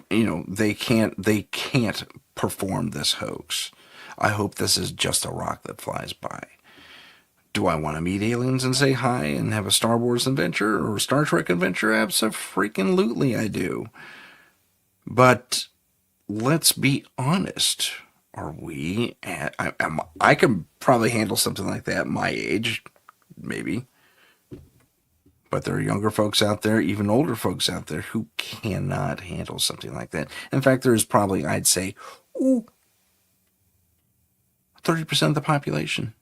they can't perform this hoax. I hope this is just a rock that flies by. Do I want to meet aliens and say hi and have a Star Wars adventure or a Star Trek adventure? Absolutely I do. But let's be honest. Are we I can probably handle something like that at my age, maybe. But there are younger folks out there, even older folks out there, who cannot handle something like that. In fact, there is probably, I'd say, 30% of the population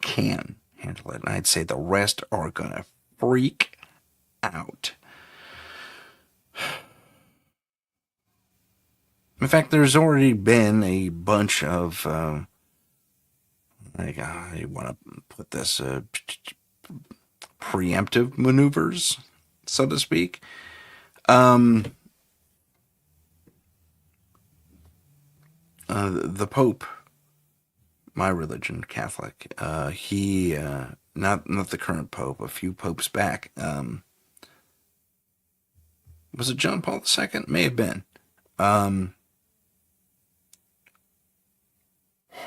can handle it. And I'd say the rest are going to freak out. In fact, there's already been a bunch of, I want to put this, preemptive maneuvers, so to speak. The Pope, my religion, Catholic, he, not the current Pope, a few popes back, was it John Paul II? May have been.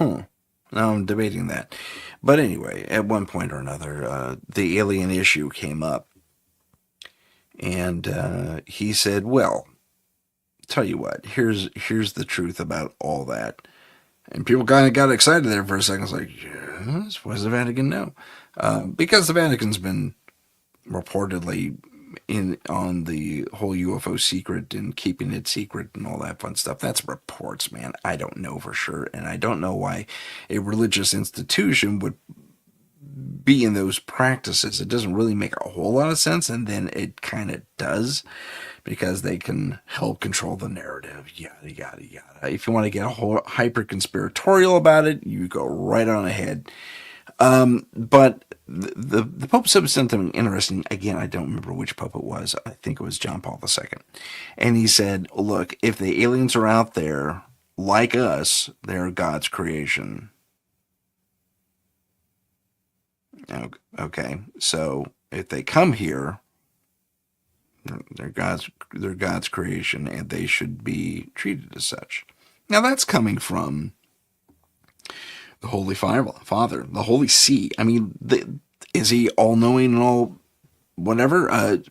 Now I'm debating that. But anyway, at one point or another, the alien issue came up. And he said, well, tell you what, here's the truth about all that. And people kind of got excited there for a second. It's like, yes, what does the Vatican know? Because the Vatican's been reportedly on the whole UFO secret and keeping it secret and all that fun stuff. That's reports, man. I don't know for sure. And I don't know why a religious institution would be in those practices. It doesn't really make a whole lot of sense, and then it kind of does, because they can help control the narrative, yada yada yada. If you want to get a whole hyper conspiratorial about it, you go right on ahead. But the Pope said something interesting. Again, I don't remember which Pope it was. I think it was John Paul II. And he said, look, if the aliens are out there like us, they're God's creation. Okay, so if they come here, they're God's creation, and they should be treated as such. Now that's coming from the Holy Father, the Holy See. I mean, is he all-knowing and all whatever?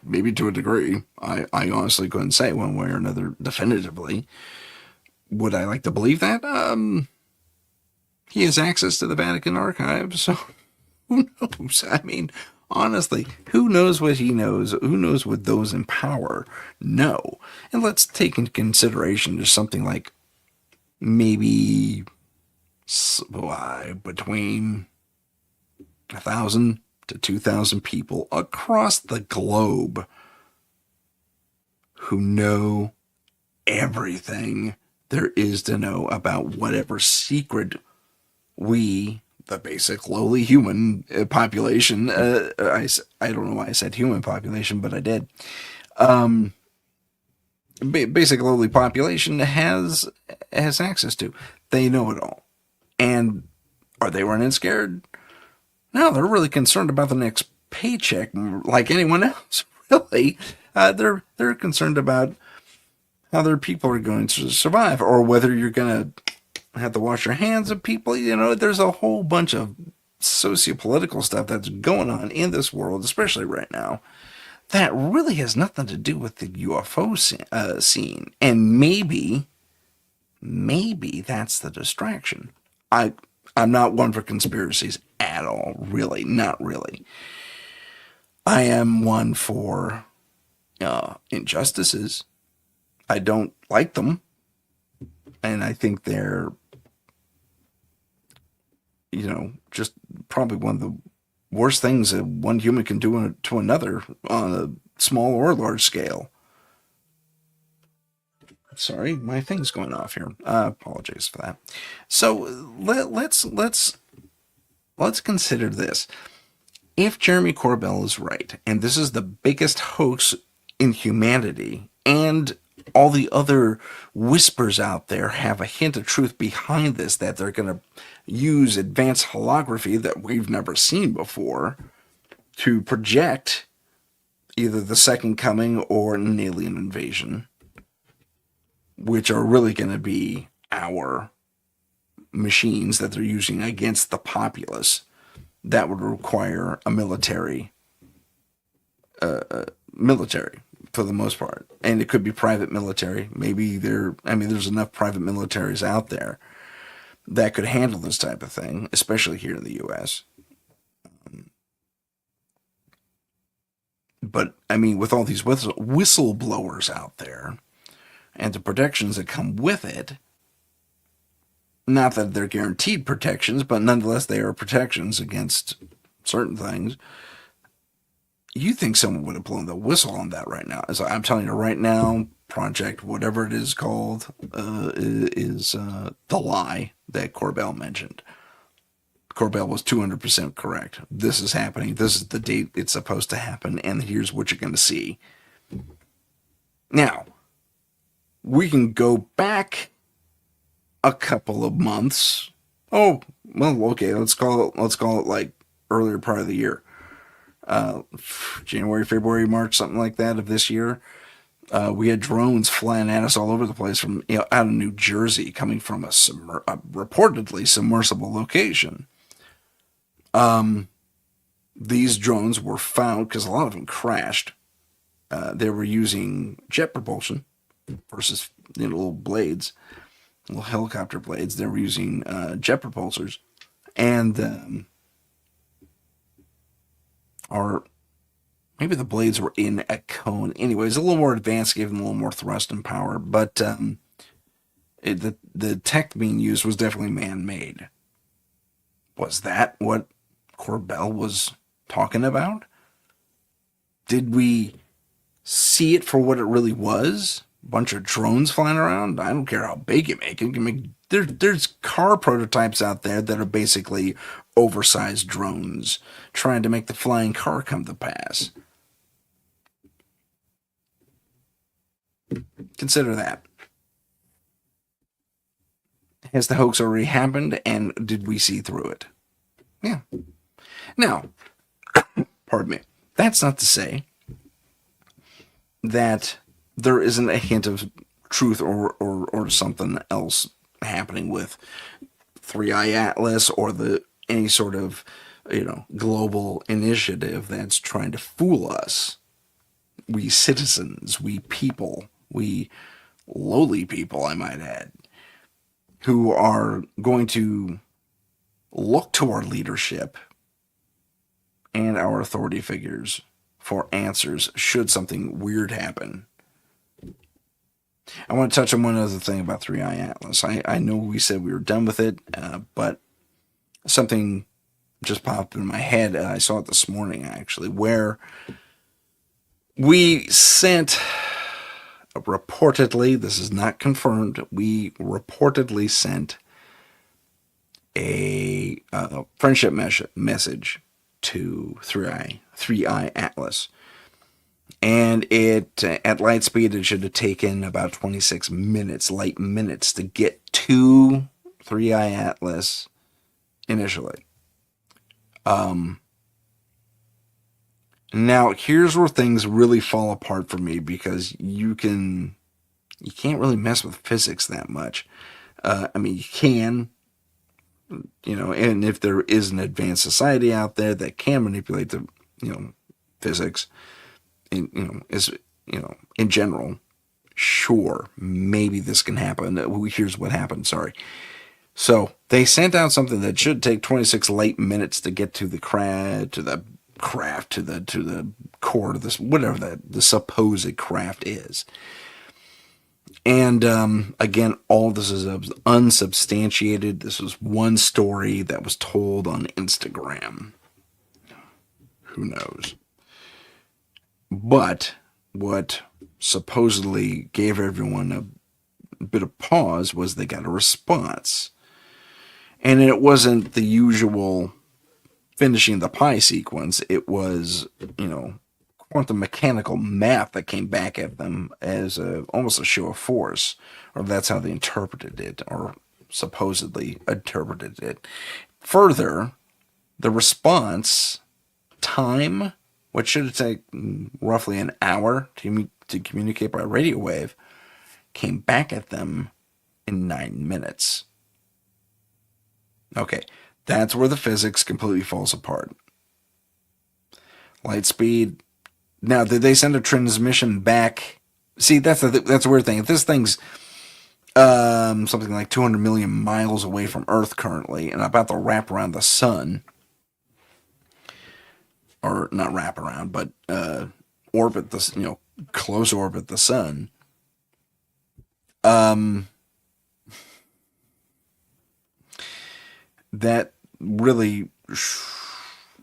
Maybe to a degree. I honestly couldn't say one way or another definitively. Would I like to believe that? He has access to the Vatican archives, so who knows? I mean, honestly, who knows what he knows? Who knows what those in power know? And let's take into consideration just something like maybe between 1,000 to 2,000 people across the globe who know everything there is to know about whatever secret we, the basic lowly human population, I don't know why I said human population, but I did. Basic lowly population has access to. They know it all. And are they running scared? No, they're really concerned about the next paycheck, like anyone else, really. They're concerned about how their people are going to survive, or whether you're going to have to wash your hands of people. You know, there's a whole bunch of sociopolitical stuff that's going on in this world, especially right now, that really has nothing to do with the UFO scene. And maybe that's the distraction. I'm not one for conspiracies at all, really, not really. I am one for injustices. I don't like them, and I think they're, just probably one of the worst things that one human can do to another on a small or large scale. Sorry, my thing's going off here. Apologies for that. So let's consider this. If Jeremy Corbell is right, and this is the biggest hoax in humanity, and all the other whispers out there have a hint of truth behind this, that they're going to use advanced holography that we've never seen before to project either the second coming or an alien invasion, which are really going to be our machines that they're using against the populace, that would require a military for the most part. And it could be private military. Maybe there's enough private militaries out there that could handle this type of thing, especially here in the U.S. But, with all these whistleblowers out there, and the protections that come with it, not that they're guaranteed protections, but nonetheless they are protections against certain things. You think someone would have blown the whistle on that right now? As I'm telling you right now, project, whatever it is called, is the lie that Corbell mentioned. Corbell was 200% correct. This is happening. This is the date it's supposed to happen, and here's what you're going to see. Now, we can go back a couple of months. Oh, well, okay. Let's call it like earlier part of the year, January, February, March, something like that of this year. We had drones flying at us all over the place from out of New Jersey, coming from a reportedly submersible location. These drones were found because a lot of them crashed. They were using jet propulsion versus little blades, little helicopter blades. They were using jet propulsors, and or maybe the blades were in a cone. Anyways, a little more advanced, gave them a little more thrust and power, but the tech being used was definitely man-made. Was that what Corbell was talking about? Did we see it for what it really was? A bunch of drones flying around? I don't care how big you make it. There's car prototypes out there that are basically oversized drones trying to make the flying car come to pass. Consider that. Has the hoax already happened, and did we see through it? Yeah. Now, pardon me, that's not to say that there isn't a hint of truth or something else happening with 3i Atlas or any sort of global initiative that's trying to fool us. We citizens, we people, we lowly people, I might add, who are going to look to our leadership and our authority figures for answers should something weird happen. I want to touch on one other thing about 3i Atlas. I know we said we were done with it, but something just popped in my head. I saw it this morning, actually, where we sent, reportedly, this is not confirmed, we reportedly sent a friendship message to 3i Atlas. And it, at light speed, it should have taken about 26 minutes, light minutes, to get to 3i Atlas initially. Now, here's where things really fall apart for me, because you can't really mess with physics that much. You can, and if there is an advanced society out there that can manipulate the, physics, in general, sure, maybe this can happen. Here's what happened. Sorry. So they sent out something that should take 26 light minutes to get to the craft, to the core of this, whatever the supposed craft is. And again, all this is unsubstantiated. This was one story that was told on Instagram. Who knows? But what supposedly gave everyone a bit of pause was they got a response. And it wasn't the usual finishing the pie sequence. It was, quantum mechanical math that came back at them as almost a show of force. Or that's how they interpreted it, or supposedly interpreted it. Further, the response time, what should have taken roughly an hour to communicate by radio wave, came back at them in 9 minutes. Okay, that's where the physics completely falls apart. Light speed. Now, did they send a transmission back? See, that's a weird thing. If this thing's something like 200 million miles away from Earth currently and about to wrap around the sun, or not wrap around, but orbit the, close orbit the sun. That really,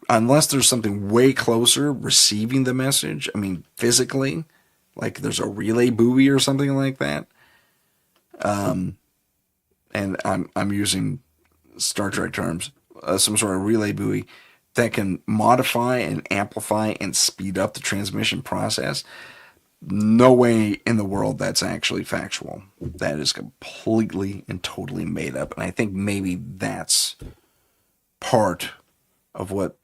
unless there's something way closer receiving the message, physically, like there's a relay buoy or something like that. And I'm using Star Trek terms, some sort of relay buoy that can modify and amplify and speed up the transmission process. No way in the world that's actually factual. That is completely and totally made up. And I think maybe that's part of what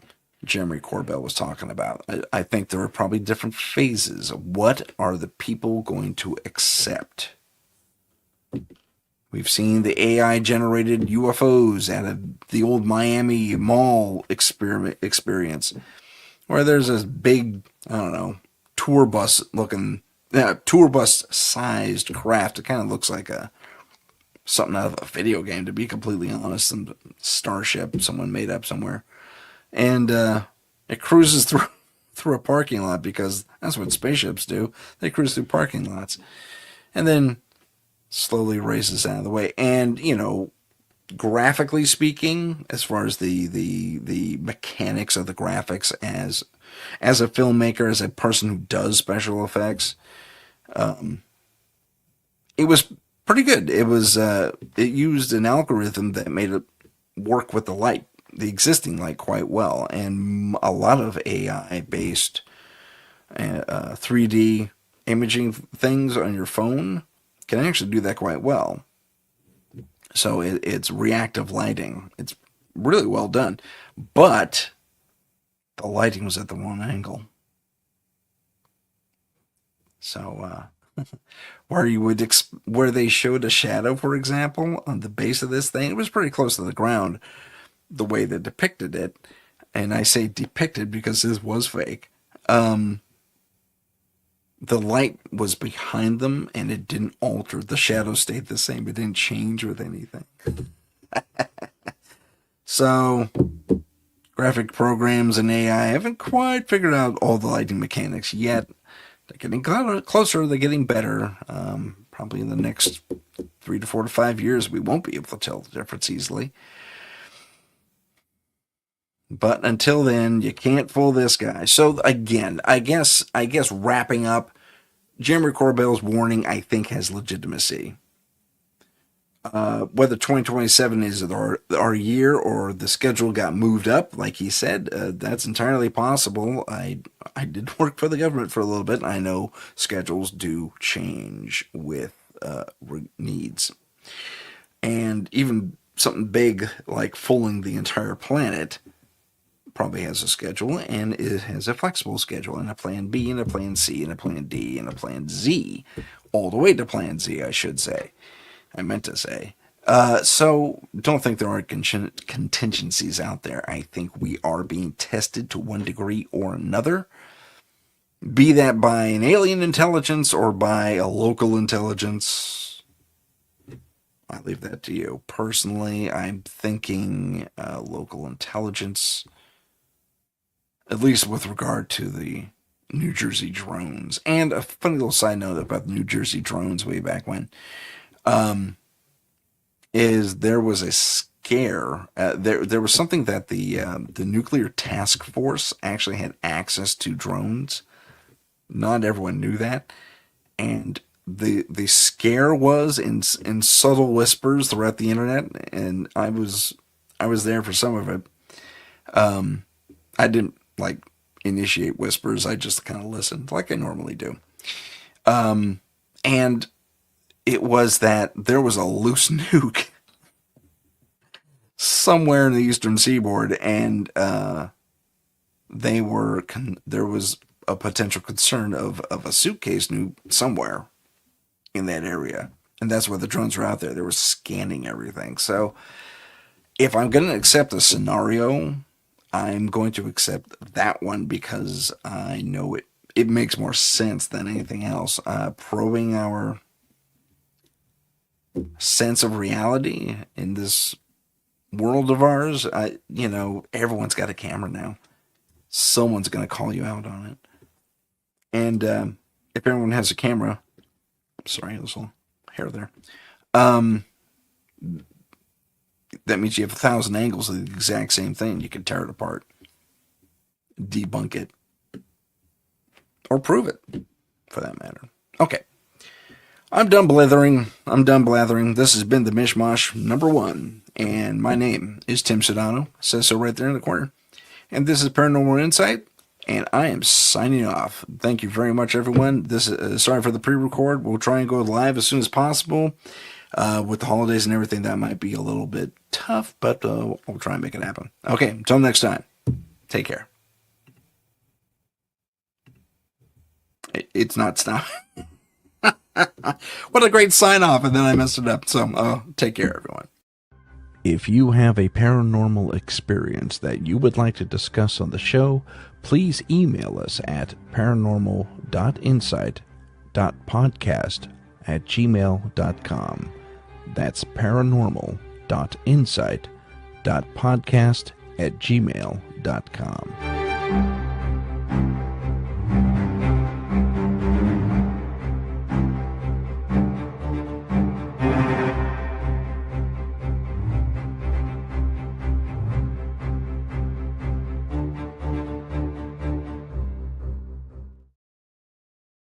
Jeremy Corbell was talking about. I think there are probably different phases of what are the people going to accept. We've seen the AI-generated UFOs out of the old Miami Mall experience, where there's this big, I don't know, tour bus-sized craft. It kind of looks like something out of a video game, to be completely honest, some starship someone made up somewhere, and it cruises through a parking lot, because that's what spaceships do. They cruise through parking lots, and then slowly races out of the way. And, you know, graphically speaking, as far as the mechanics of the graphics, as a filmmaker, as a person who does special effects, it was pretty good. It used an algorithm that made it work with the existing light quite well, and a lot of AI based 3D imaging things on your phone can actually do that quite well. So it's reactive lighting. It's really well done. But the lighting was at the wrong angle. So where they showed a shadow, for example, on the base of this thing, it was pretty close to the ground, the way they depicted it. And I say depicted because this was fake. The light was behind them, and it didn't alter. The shadow stayed the same. It didn't change with anything. So, graphic programs and AI haven't quite figured out all the lighting mechanics yet. They're getting closer. They're getting better. Probably in the next 3 to 4 to 5 years, we won't be able to tell the difference easily. But until then, you can't fool this guy. So again, I guess wrapping up, Jeremy Corbell's warning, I think, has legitimacy. Whether 2027 is our year or the schedule got moved up, like he said, that's entirely possible. I did work for the government for a little bit, and I know schedules do change with needs. And even something big like fooling the entire planet probably has a schedule, and it has a flexible schedule, and a plan B, and a plan C, and a plan D, and a plan Z, all the way to plan Z, I should say. I meant to say. So don't think there aren't contingencies out there. I think we are being tested to one degree or another, be that by an alien intelligence or by a local intelligence. I leave that to you. Personally, I'm thinking local intelligence, at least with regard to the New Jersey drones. And a funny little side note about the New Jersey drones way back when, is there was a scare. There was something that the nuclear task force actually had access to drones. Not everyone knew that. And the scare was in subtle whispers throughout the internet, and I was there for some of it. I didn't initiate whispers. I just kind of listened like I normally do. And it was that there was a loose nuke somewhere in the eastern seaboard, and there was a potential concern of a suitcase nuke somewhere in that area. And that's where the drones were out there. They were scanning everything. So if I'm going to accept a scenario, I'm going to accept that one because I know it makes more sense than anything else. Probing our sense of reality in this world of ours, everyone's got a camera now. Someone's going to call you out on it. And if everyone has a camera, sorry, there's a little hair there. That means you have 1,000 angles of the exact same thing. You can tear it apart, debunk it, or prove it. for that matter. Okay. I'm done blathering. This has been the Mish Mosh #1. And my name is Tim Sedano. It says so right there in the corner. And this is Paranormal Insight. And I am signing off. Thank you very much, everyone. This is sorry for the pre-record. We'll try and go live as soon as possible. With the holidays and everything, that might be a little bit tough, but we'll try and make it happen. Okay, until next time. Take care. It's not stopping. What a great sign off, and then I messed it up. So, take care, everyone. If you have a paranormal experience that you would like to discuss on the show, please email us at paranormal.insight.podcast@gmail.com. That's paranormal.insight.podcast@gmail.com.